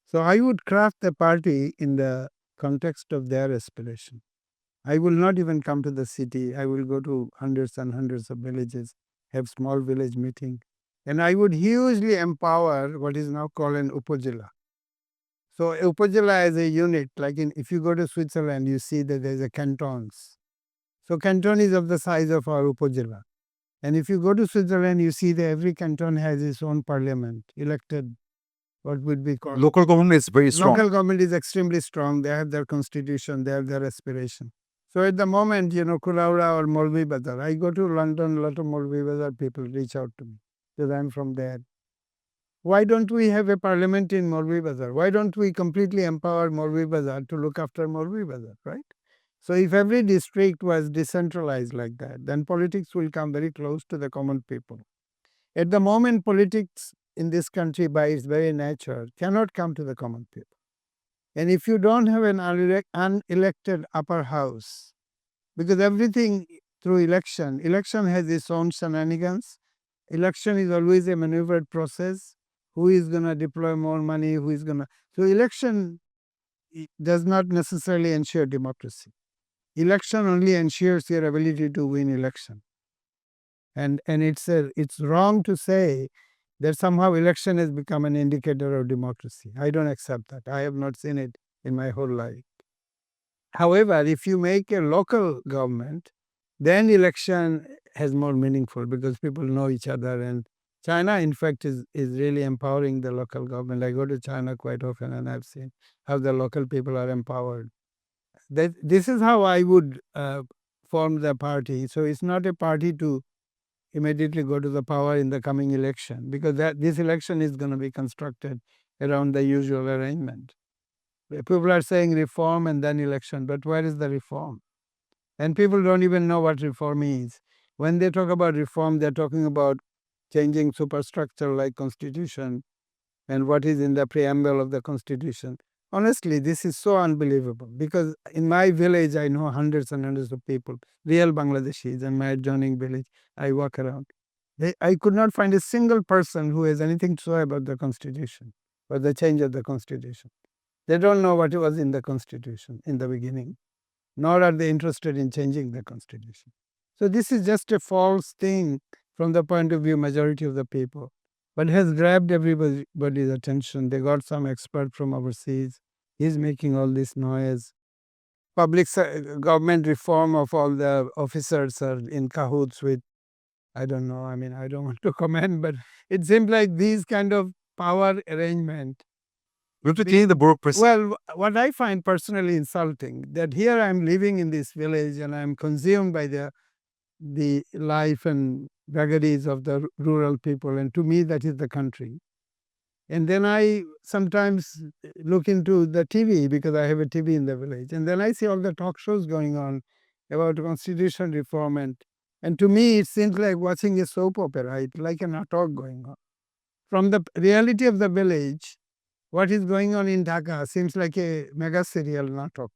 So I would craft the party in the context of their aspiration. I will not even come to the city. I will go to hundreds and hundreds of villages, have small village meeting. And I would hugely empower what is now called an upazila. So upazila as a unit, like if you go to Switzerland, you see that there's a cantons. So canton is of the size of our upazila. And if you go to Switzerland, you see that every canton has its own parliament, elected, what would be called. Local government is very strong. Local government is extremely strong. They have their constitution, they have their aspiration. So at the moment, Kulaura or Molvi Bazar, I go to London, a lot of Molvi Bazar people reach out to me because I'm from there. Why don't we have a parliament in Molvi Bazar? Why don't we completely empower Molvi Bazar to look after Molvi Bazar, right? So if every district was decentralized like that, then politics will come very close to the common people. At the moment, politics in this country, by its very nature, cannot come to the common people. And if you don't have an unelected upper house, because everything through election has its own shenanigans. Election is always a maneuvered process. Who is going to deploy more money? Who is going to. So, election does not necessarily ensure democracy. Election only ensures your ability to win election. And it's wrong to say that somehow election has become an indicator of democracy. I don't accept that. I have not seen it in my whole life. However, if you make a local government, then election has more meaningful because people know each other. And China, in fact, is really empowering the local government. I go to China quite often and I've seen how the local people are empowered. This is how I would form the party. So it's not a party to immediately go to the power in the coming election because this election is going to be constructed around the usual arrangement. People are saying reform and then election, but where is the reform? And people don't even know what reform is. When they talk about reform, they're talking about changing superstructure like constitution and what is in the preamble of the constitution. Honestly, this is so unbelievable because in my village, I know hundreds and hundreds of people, real Bangladeshis, and my adjoining village, I walk around. I could not find a single person who has anything to say about the constitution or the change of the constitution. They don't know what was in the constitution in the beginning, nor are they interested in changing the constitution. So this is just a false thing from the point of view majority of the people, but has grabbed everybody's attention. They got some expert from overseas. He's making all this noise. Public government reform of all the officers are in cahoots with, I don't know, I mean, I don't want to comment, but it seems like these kind of power arrangement. We have to change the bureaucracy. Well, what I find personally insulting, that here I'm living in this village and I'm consumed by the life and vagaries of the rural people, and to me that is the country. And then I sometimes look into the TV because I have a TV in the village, and then I see all the talk shows going on about constitution reform, and to me it seems like watching a soap opera. It's like a talk going on. From the reality of the village, what is going on in Dhaka seems like a mega serial natok.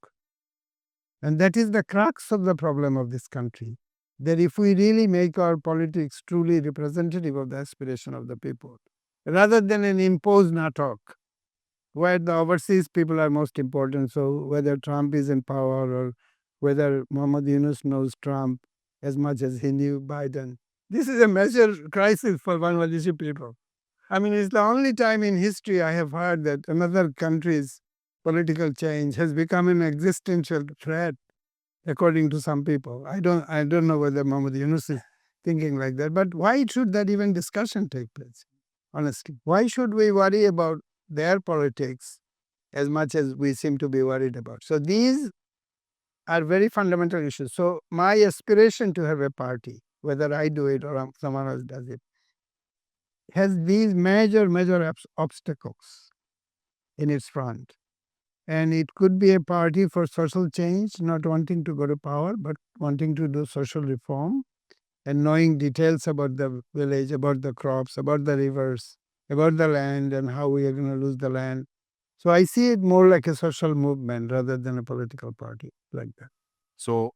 And that is the crux of the problem of this country. That if we really make our politics truly representative of the aspiration of the people, rather than an imposed natok, where the overseas people are most important, so whether Trump is in power or whether Muhammad Yunus knows Trump as much as he knew Biden, this is a major crisis for Bangladeshi people. I mean, it's the only time in history I have heard that another country's political change has become an existential threat, according to some people. I don't know whether Muhammad Yunus is thinking like that, but why should that even discussion take place? Honestly, why should we worry about their politics as much as we seem to be worried about? So these are very fundamental issues. So my aspiration to have a party, whether I do it or someone else does it, has these major obstacles in its front. And it could be a party for social change, not wanting to go to power, but wanting to do social reform and knowing details about the village, about the crops, about the rivers, about the land and how we are going to lose the land. So I see it more like a social movement rather than a political party like that. So,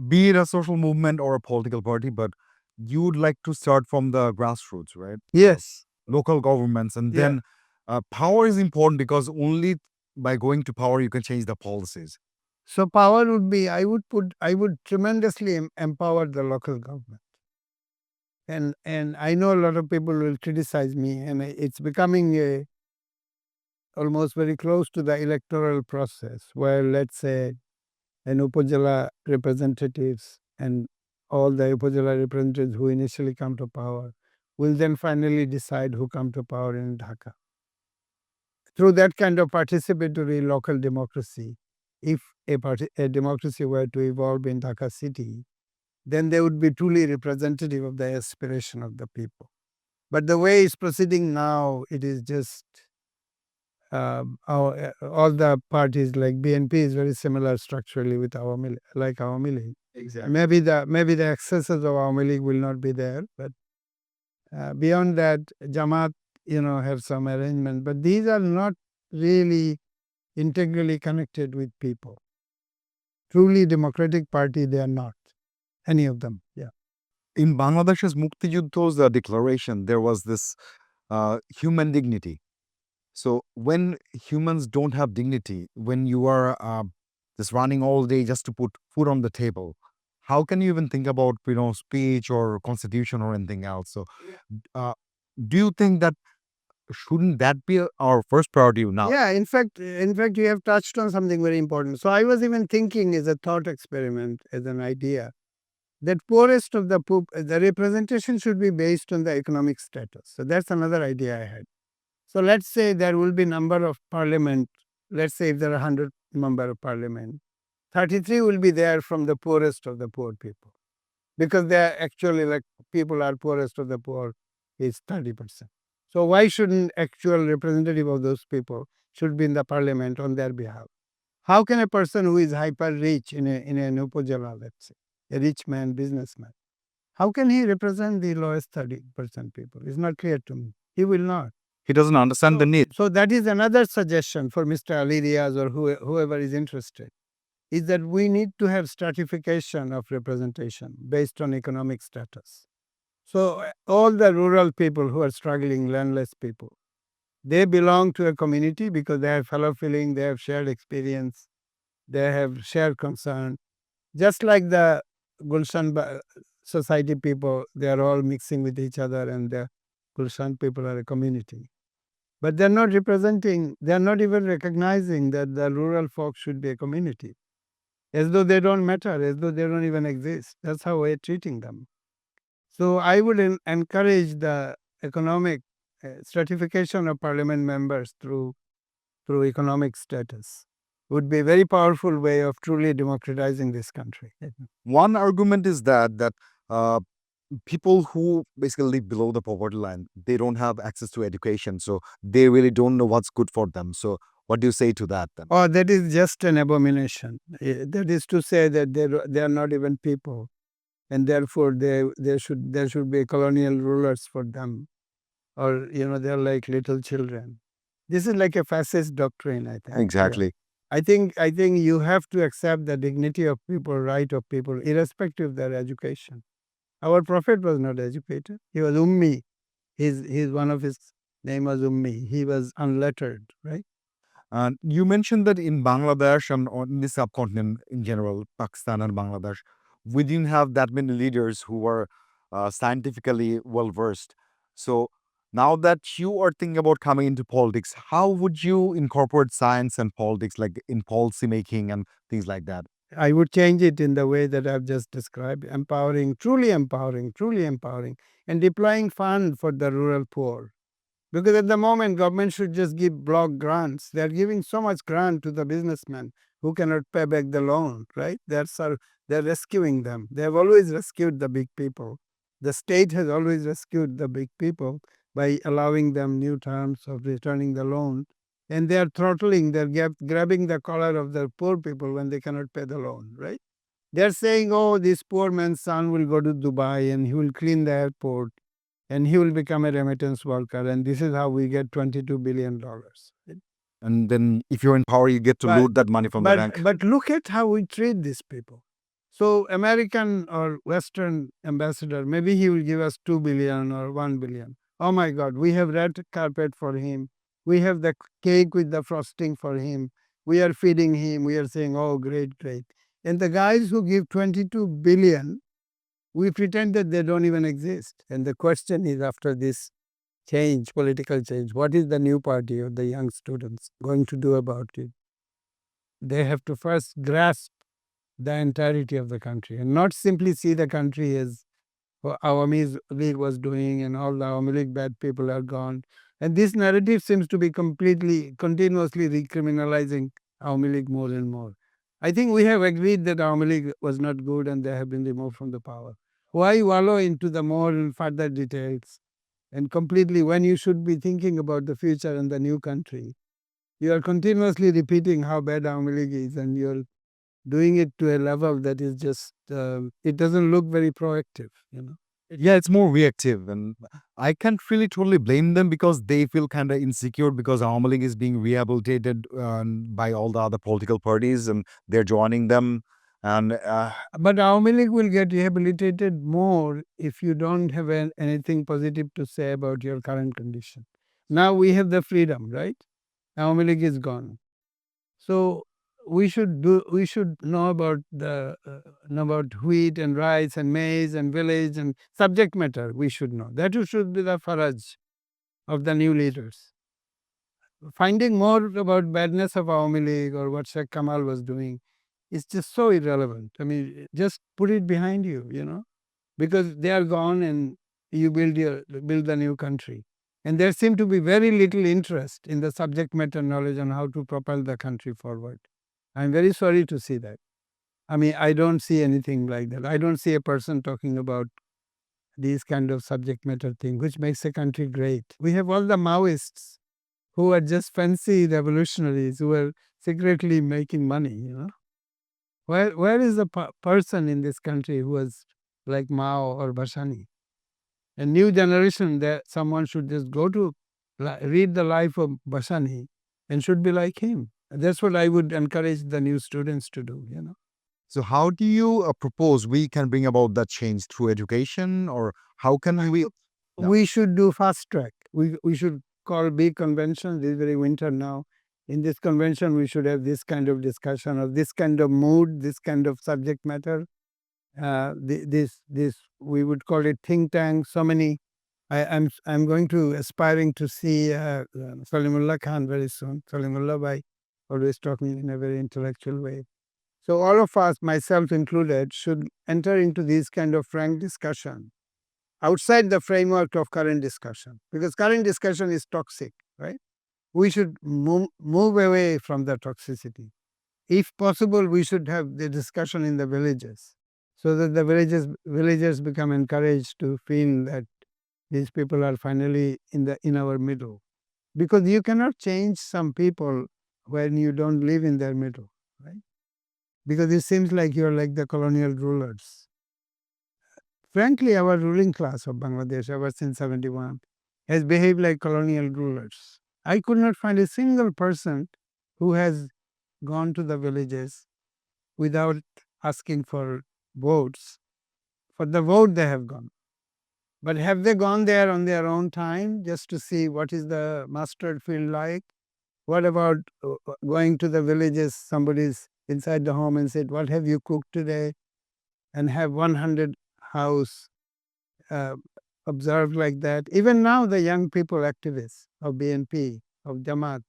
be it a social movement or a political party, but you would like to start from the grassroots, right? Yes. Local governments, and Yeah. then power is important because only by going to power you can change the policies. So power would be, I would tremendously empower the local government. And I know a lot of people will criticize me, and it's becoming almost very close to the electoral process, where, let's say, an Upajala representatives and all the Upajala representatives who initially come to power will then finally decide who come to power in Dhaka. Through that kind of participatory local democracy, if a democracy were to evolve in Dhaka city, then they would be truly representative of the aspiration of the people. But the way it's proceeding now, it is just all the parties like BNP is very similar structurally with like Awami League. Exactly. Maybe the excesses of Awami League will not be there, but beyond that, Jamaat, have some arrangement. But these are not really integrally connected with people. Truly democratic party, they are not. Any of them. Yeah. In Bangladesh's Mukti Yuddha's declaration, there was this human dignity. So when humans don't have dignity, when you are just running all day just to put food on the table, how can you even think about speech or constitution or anything else? So do you think that shouldn't that be our first priority now? Yeah, in fact, you have touched on something very important. So I was even thinking as a thought experiment, as an idea, that poorest of the poor, the representation should be based on the economic status. So that's another idea I had. So let's say there will be number of parliament. Let's say if there are 100 member of parliament, 33 will be there from the poorest of the poor people, because they are actually like people are poorest of the poor is 30%. So why shouldn't actual representative of those people should be in the parliament on their behalf? How can a person who is hyper rich in an Upajala, let's say, a rich man, businessman, how can he represent the lowest 30% people? It's not clear to me. He will not. He doesn't understand the need. So that is another suggestion for Mr. Ali Riaz or whoever is interested, is that we need to have stratification of representation based on economic status. So all the rural people who are struggling, landless people, they belong to a community because they have fellow feeling, they have shared experience, they have shared concern. Just like the Gulshan society people, they are all mixing with each other, and the Gulshan people are a community. But they're not representing, they're not even recognizing that the rural folk should be a community, as though they don't matter, as though they don't even exist. That's how we're treating them. So I would encourage the economic stratification of parliament members through economic status. Would be a very powerful way of truly democratizing this country. One argument is that people who basically live below the poverty line, they don't have access to education, so they really don't know what's good for them. So what do you say to that then? Oh, that is just an abomination. That is to say that they are not even people, and therefore there should be colonial rulers for them, or they're like little children. This is like a fascist doctrine, I think. Yeah. Exactly. I think you have to accept the dignity of people, right of people, irrespective of their education. Our prophet was not educated. He was ummi. His one of his name was ummi. He was unlettered, right? And you mentioned that in Bangladesh and on the subcontinent in general, Pakistan and Bangladesh, we didn't have that many leaders who were scientifically well versed. So now that you are thinking about coming into politics, how would you incorporate science and politics, like in policy making and things like that? I would change it in the way that I've just described, empowering, truly empowering, and deploying fund for the rural poor. Because at the moment, government should just give block grants. They're giving so much grant to the businessmen who cannot pay back the loan, right? They're rescuing them. They have always rescued the big people. The state has always rescued the big people by allowing them new terms of returning the loan. And they are throttling, they're grabbing the collar of the poor people when they cannot pay the loan, right? They're saying, oh, this poor man's son will go to Dubai and he will clean the airport and he will become a remittance worker, and this is how we get $22 billion. And then if you're in power, you get to loot that money from the bank. But look at how we treat these people. So American or Western ambassador, maybe he will give us 2 billion or 1 billion. Oh my God, we have red carpet for him. We have the cake with the frosting for him. We are feeding him. We are saying, oh, great, great. And the guys who give 22 billion, we pretend that they don't even exist. And the question is, after this change, political change, what is the new party or the young students going to do about it? They have to first grasp the entirety of the country and not simply see the country as what Awami League was doing and all the Awami League bad people are gone. And this narrative seems to be continuously recriminalizing Awami League more and more. I think we have agreed that Awami League was not good and they have been removed from the power. Why wallow into the more and further details? And completely, when you should be thinking about the future and the new country, you are continuously repeating how bad Awami League is, and you're doing it to a level that is just, it doesn't look very proactive, you know. Yeah, it's more reactive, and I can't really totally blame them because they feel kind of insecure because Awami League is being rehabilitated by all the other political parties, and they're joining them. And But Awami League will get rehabilitated more if you don't have anything positive to say about your current condition. Now we have the freedom, right? Awami League is gone. So we should know about know about wheat and rice and maize and village and subject matter. We should know that. Should be the faraj of the new leaders. Finding more about badness of Awami League or what Sheikh Kamal was doing is just so irrelevant. I mean, just put it behind you, you know, because they are gone and you build the new country. And there seemed to be very little interest in the subject matter knowledge on how to propel the country forward. I'm very sorry to see that. I mean, I don't see anything like that. I don't see a person talking about these kind of subject matter thing, which makes a country great. We have all the maoists who are just fancy revolutionaries who are secretly making money, you know. Where is the person in this country who was like Mao or Bashani? A new generation that someone should just go to read the life of Bashani and should be like him. That's what I would encourage the new students to do, you know. so, how do you propose we can bring about that change through education, or how can we? Yeah. We should do fast track. We should call big conventions. This is very winter now. In this convention, we should have this kind of discussion or this kind of mood, this kind of subject matter. This we would call it think tank. So many. I'm going to aspiring to see Salimullah Khan very soon. Salimullah Bhai always talking in a very intellectual way. So all of us, myself included, should enter into this kind of frank discussion outside the framework of current discussion, because current discussion is toxic, right? We should move away from the toxicity. If possible, we should have the discussion in the villages so that the villagers become encouraged to feel that these people are finally in our middle. Because you cannot change some people when you don't live in their middle, right? Because it seems like you're like the colonial rulers. Frankly, our ruling class of Bangladesh ever since 71 has behaved like colonial rulers. I could not find a single person who has gone to the villages without asking for votes. For the vote, they have gone. But have they gone there on their own time just to see what is the mustard field like? What about going to the villages, somebody's inside the home and said, what have you cooked today? And have 100 house observed like that. Even now, the young people activists of BNP, of Jamaat,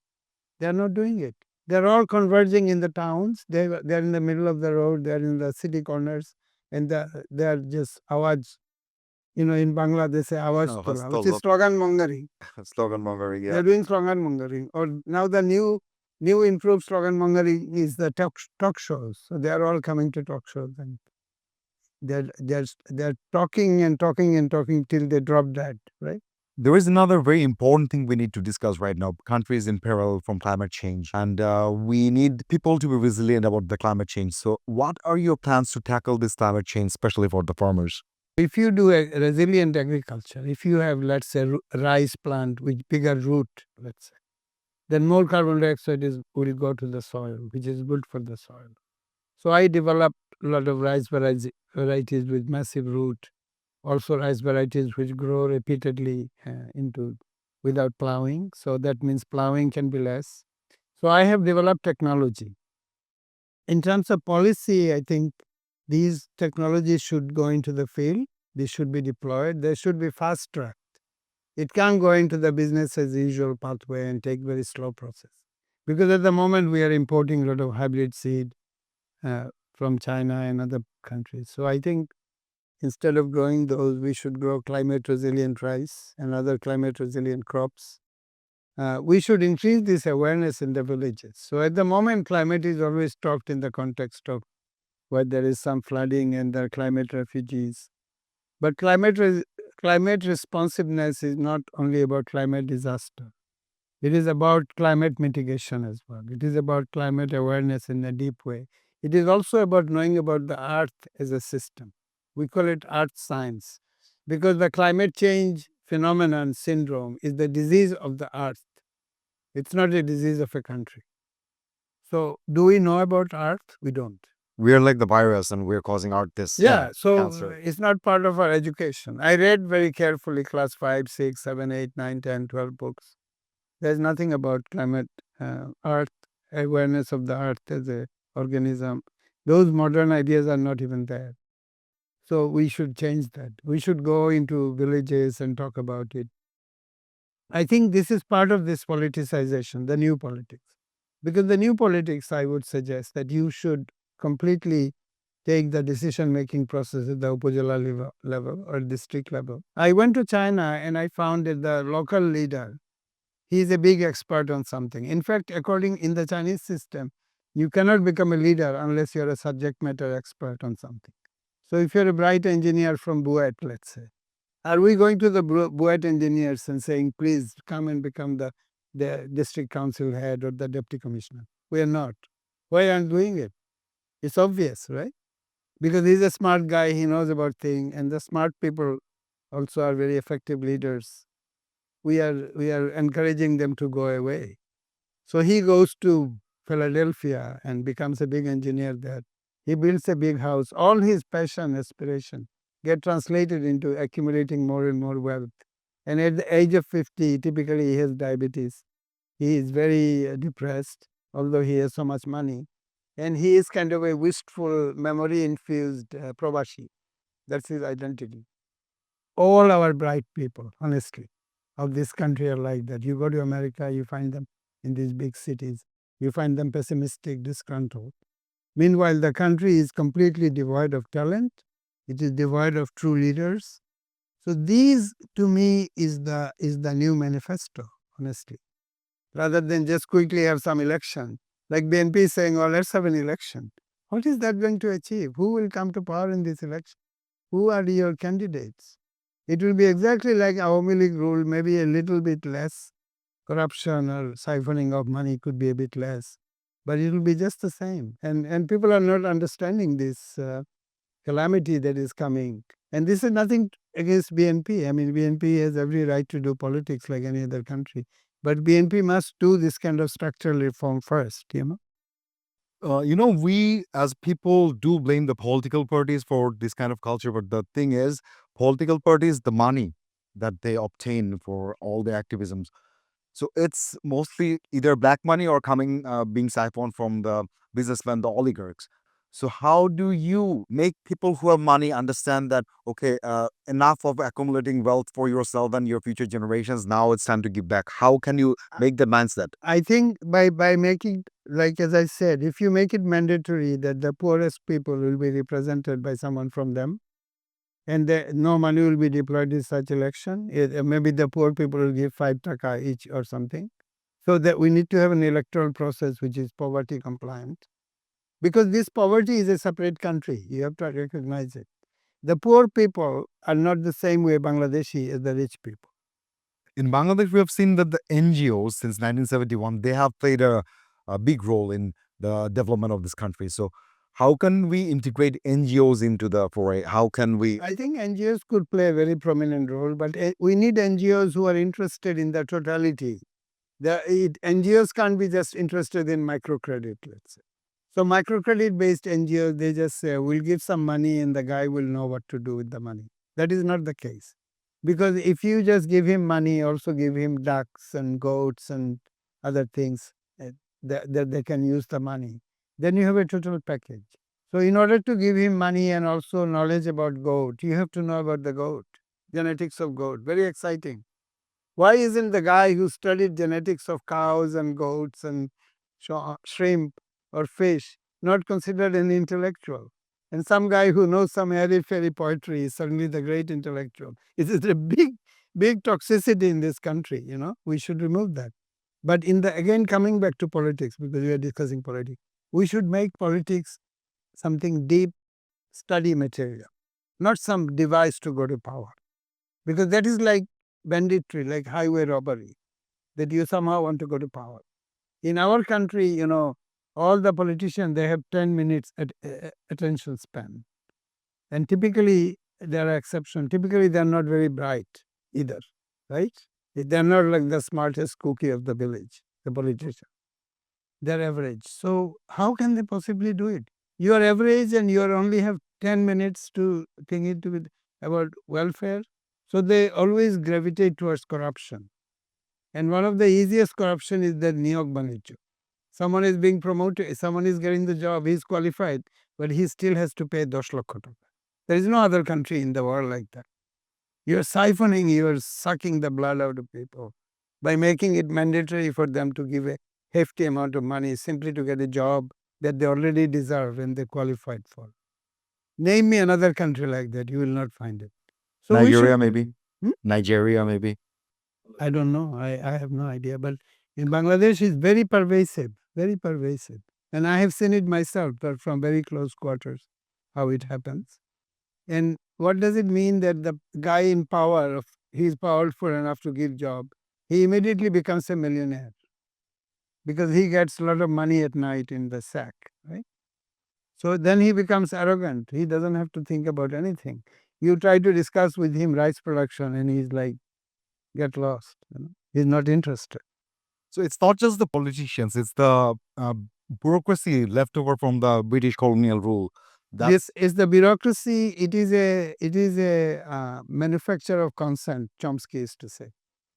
they are not doing it. They're all converging in the towns. They're in the middle of the road. They're in the city corners, and they're just awaj. You know, in Bangla they say awaj No, tola, which is slogan mongering. slogan mongering. Yeah. They're doing slogan mongering. Or now the new improved slogan mongering is the talk shows. So they are all coming to talk shows, and they're talking and talking and talking till they drop dead, right? There is another very important thing we need to discuss right now. Country is in peril from climate change, and we need people to be resilient about the climate change. So, what are your plans to tackle this climate change, especially for the farmers? If you do a resilient agriculture, if you have, let's say, rice plant with bigger root, let's say, then more carbon dioxide will go to the soil, which is good for the soil. So I developed a lot of rice varieties with massive root, also rice varieties which grow repeatedly without plowing. So that means plowing can be less. So I have developed technology. In terms of policy, I think these technologies should go into the field. They should be deployed. They should be fast tracked. It can't go into the business as usual pathway and take very slow process. Because at the moment we are importing a lot of hybrid seed from China and other countries. So I think instead of growing those, we should grow climate resilient rice and other climate resilient crops. We should increase this awareness in the villages. So at the moment, climate is always talked in the context of where there is some flooding and there are climate refugees. But climate responsiveness is not only about climate disaster. It is about climate mitigation as well. It is about climate awareness in a deep way. It is also about knowing about the earth as a system. We call it earth science because the climate change phenomenon syndrome is the disease of the earth. It's not a disease of a country. So, do we know about earth? We don't. We're like the virus and we're causing out this So cancer. it's not part of our education. I read very carefully class 5, 6, 7, 8, 9, 10, 12 books. There's nothing about climate, earth, awareness of the earth as a organism. Those modern ideas are not even there. So we should change that. We should go into villages and talk about it. I think this is part of this politicization, the new politics. Because the new politics, I would suggest that you should completely take the decision-making process at the upazila level or district level. I went to China and I found that the local leader, he is a big expert on something. In fact, according in the Chinese system, you cannot become a leader unless you're a subject matter expert on something. So if you're a bright engineer from Buet, let's say, are we going to the Buet engineers and saying, please come and become the district council head or the deputy commissioner? We are not. Why aren't doing it? It's obvious, right? Because he's a smart guy, he knows about things, and the smart people also are very effective leaders. We are encouraging them to go away. So he goes to Philadelphia and becomes a big engineer there. He builds a big house. All his passion, aspiration get translated into accumulating more and more wealth. And at the age of 50, typically he has diabetes. He is very depressed, although he has so much money. And he is kind of a wistful, memory-infused Pravashi. That's his identity. All our bright people, honestly, of this country are like that. You go to America, you find them in these big cities. You find them pessimistic, disgruntled. Meanwhile, the country is completely devoid of talent. It is devoid of true leaders. So these, to me, is the new manifesto, honestly. Rather than just quickly have some election. Like BNP saying, oh, let's have an election. What is that going to achieve? Who will come to power in this election? Who are your candidates? It will be exactly like Awami League rule, maybe a little bit less. Corruption or siphoning of money could be a bit less, but it will be just the same. And people are not understanding this calamity that is coming. And this is nothing against BNP. I mean, BNP has every right to do politics like any other country. But BNP must do this kind of structural reform first, We as people do blame the political parties for this kind of culture, but the thing is, political parties, the money that they obtain for all the activisms. So it's mostly either black money or coming, being siphoned from the businessmen, the oligarchs. So how do you make people who have money understand that, okay, enough of accumulating wealth for yourself and your future generations, now it's time to give back? How can you make the mindset? I think by making, like as I said, if you make it mandatory that the poorest people will be represented by someone from them, and no money will be deployed in such election, maybe the poor people will give 5 taka each or something. So that we need to have an electoral process which is poverty compliant. Because this poverty is a separate country. You have to recognize it. The poor people are not the same way Bangladeshi as the rich people. In Bangladesh, we have seen that the NGOs since 1971, they have played a big role in the development of this country. So how can we integrate NGOs into the foray? How can we? I think NGOs could play a very prominent role, but we need NGOs who are interested in the totality. NGOs can't be just interested in microcredit, let's say. So microcredit-based NGOs, they just say, we'll give some money and the guy will know what to do with the money. That is not the case. Because if you just give him money, also give him ducks and goats and other things, that they can use the money. Then you have a total package. So in order to give him money and also knowledge about goat, you have to know about the goat, genetics of goat. Very exciting. Why isn't the guy who studied genetics of cows and goats and shrimp or fish not considered an intellectual? And some guy who knows some airy fairy poetry is suddenly the great intellectual. It is a big toxicity in this country, We should remove that. But again, coming back to politics, because we are discussing politics, we should make politics something deep study material, not some device to go to power. Because that is like banditry, like highway robbery, that you somehow want to go to power. In our country, all the politicians, they have 10 minutes attention span. And typically, there are exceptions. Typically, they're not very bright either, right? They're not like the smartest cookie of the village, the politician. They're average. So how can they possibly do it? You are average and you only have 10 minutes to think about welfare. So they always gravitate towards corruption. And one of the easiest corruption is the niyog banichu. Someone is being promoted, someone is getting the job, he's qualified, but he still has to pay 10 lakh taka. There is no other country in the world like that. You're siphoning, you're sucking the blood out of people by making it mandatory for them to give a hefty amount of money simply to get a job that they already deserve and they qualified for. Name me another country like that, you will not find it. So Nigeria, maybe. Nigeria, maybe. I don't know. I have no idea. But in Bangladesh, it's very pervasive, very pervasive. And I have seen it myself, but from very close quarters, how it happens. And what does it mean that the guy in power, he's powerful enough to give job, he immediately becomes a millionaire because he gets a lot of money at night in the sack, right? So then he becomes arrogant. He doesn't have to think about anything. You try to discuss with him rice production and he's like, get lost. He's not interested. So it's not just the politicians, it's the bureaucracy left over from the British colonial rule. This is the bureaucracy. It is a manufacture of consent, Chomsky is to say.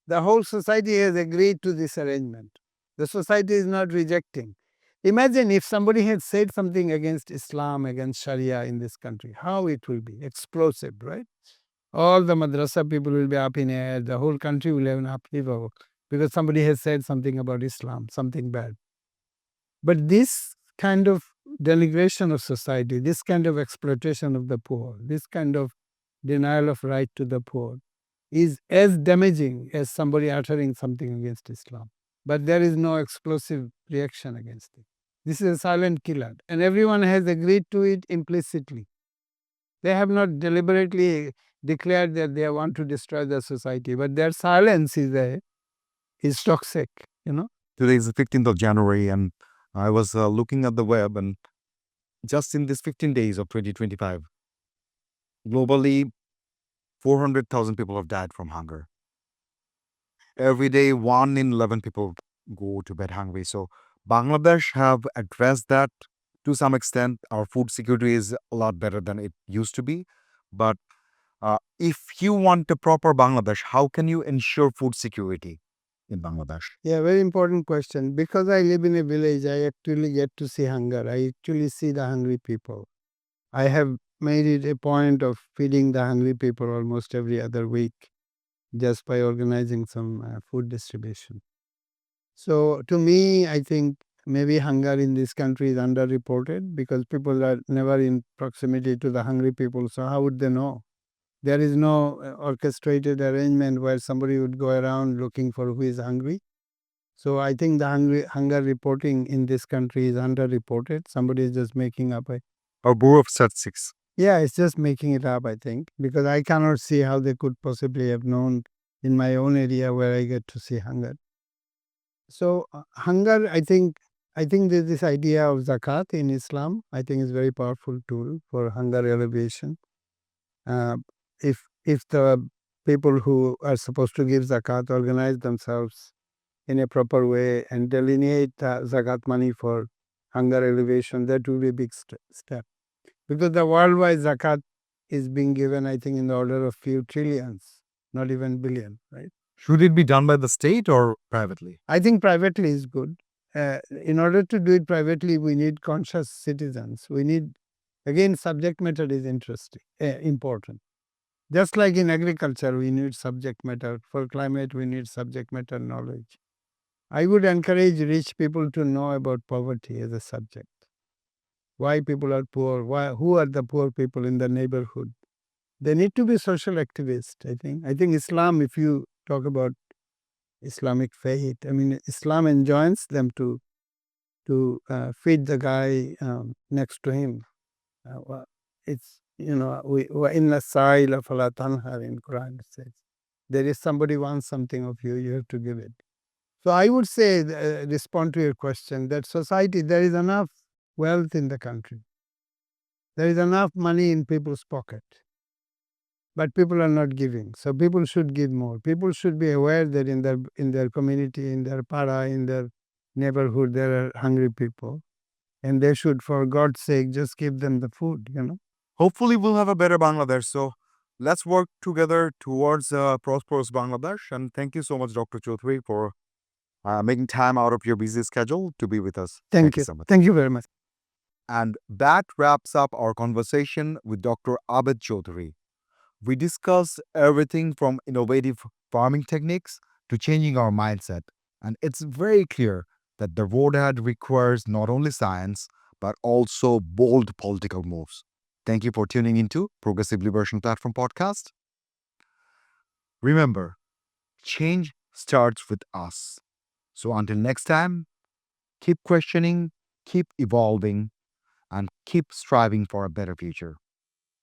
The whole society has agreed to this arrangement. The society is not rejecting. Imagine if somebody had said something against Islam, against Sharia in this country, how it will be explosive, right? All the madrasa people will be up in air. The whole country will have an upheaval because somebody has said something about Islam, something bad. But this kind of denigration of society, this kind of exploitation of the poor, this kind of denial of right to the poor is as damaging as somebody uttering something against Islam. But there is no explosive reaction against it. This is a silent killer. And everyone has agreed to it implicitly. They have not deliberately declared that they want to destroy the society, but their silence is toxic, Today is the 15th of January, and I was looking at the web, and just in these 15 days of 2025, globally, 400,000 people have died from hunger. Every day, 1 in 11 people go to bed hungry. So Bangladesh have addressed that to some extent. Our food security is a lot better than it used to be. But if you want a proper Bangladesh, how can you ensure food security in Bangladesh? Yeah, very important question. Because I live in a village, I actually get to see hunger. I actually see the hungry people. I have made it a point of feeding the hungry people almost every other week just by organizing some food distribution. So to me, I think maybe hunger in this country is underreported because people are never in proximity to the hungry people. So how would they know? There is no orchestrated arrangement where somebody would go around looking for who is hungry. So I think the hunger reporting in this country is underreported. Somebody is just making up Our Bureau of Statistics. Yeah, it's just making it up, I think, because I cannot see how they could possibly have known in my own area where I get to see hunger. So hunger, I think there's this idea of zakat in Islam. I think is a very powerful tool for hunger alleviation. If the people who are supposed to give zakat organize themselves in a proper way and delineate zakat money for hunger alleviation, that will be a big step. Because the worldwide zakat is being given, I think, in the order of few trillions, not even billion, right? Should it be done by the state or privately? I think privately is good. in order to do it privately, we need conscious citizens. We need, again, subject matter is important. Just like in agriculture, we need subject matter. For climate, we need subject matter knowledge. I would encourage rich people to know about poverty as a subject. Why people are poor, who are the poor people in the neighborhood. They need to be social activists, I think. I think Islam, if you talk about Islamic faith, I mean, Islam enjoins them to feed the guy next to him. It's, in the sa'il of Allah tanhar in Quran, it says, there is somebody wants something of you, you have to give it. So I would say, respond to your question, that society, there is enough wealth in the country. There is enough money in people's pocket. But people are not giving. So people should give more. People should be aware that in their community, in their para, in their neighborhood, there are hungry people. And they should, for God's sake, just give them the food. Hopefully, we'll have a better Bangladesh. So let's work together towards a prosperous Bangladesh. And thank you so much, Dr. Chaudhury, for making time out of your busy schedule to be with us. Thank you so much. Thank you very much. And that wraps up our conversation with Dr. Abed Chaudhury. We discussed everything from innovative farming techniques to changing our mindset. And it's very clear that the road ahead requires not only science, but also bold political moves. Thank you for tuning into Progressive Liberation Platform Podcast. Remember, change starts with us. So until next time, keep questioning, keep evolving, and keep striving for a better future.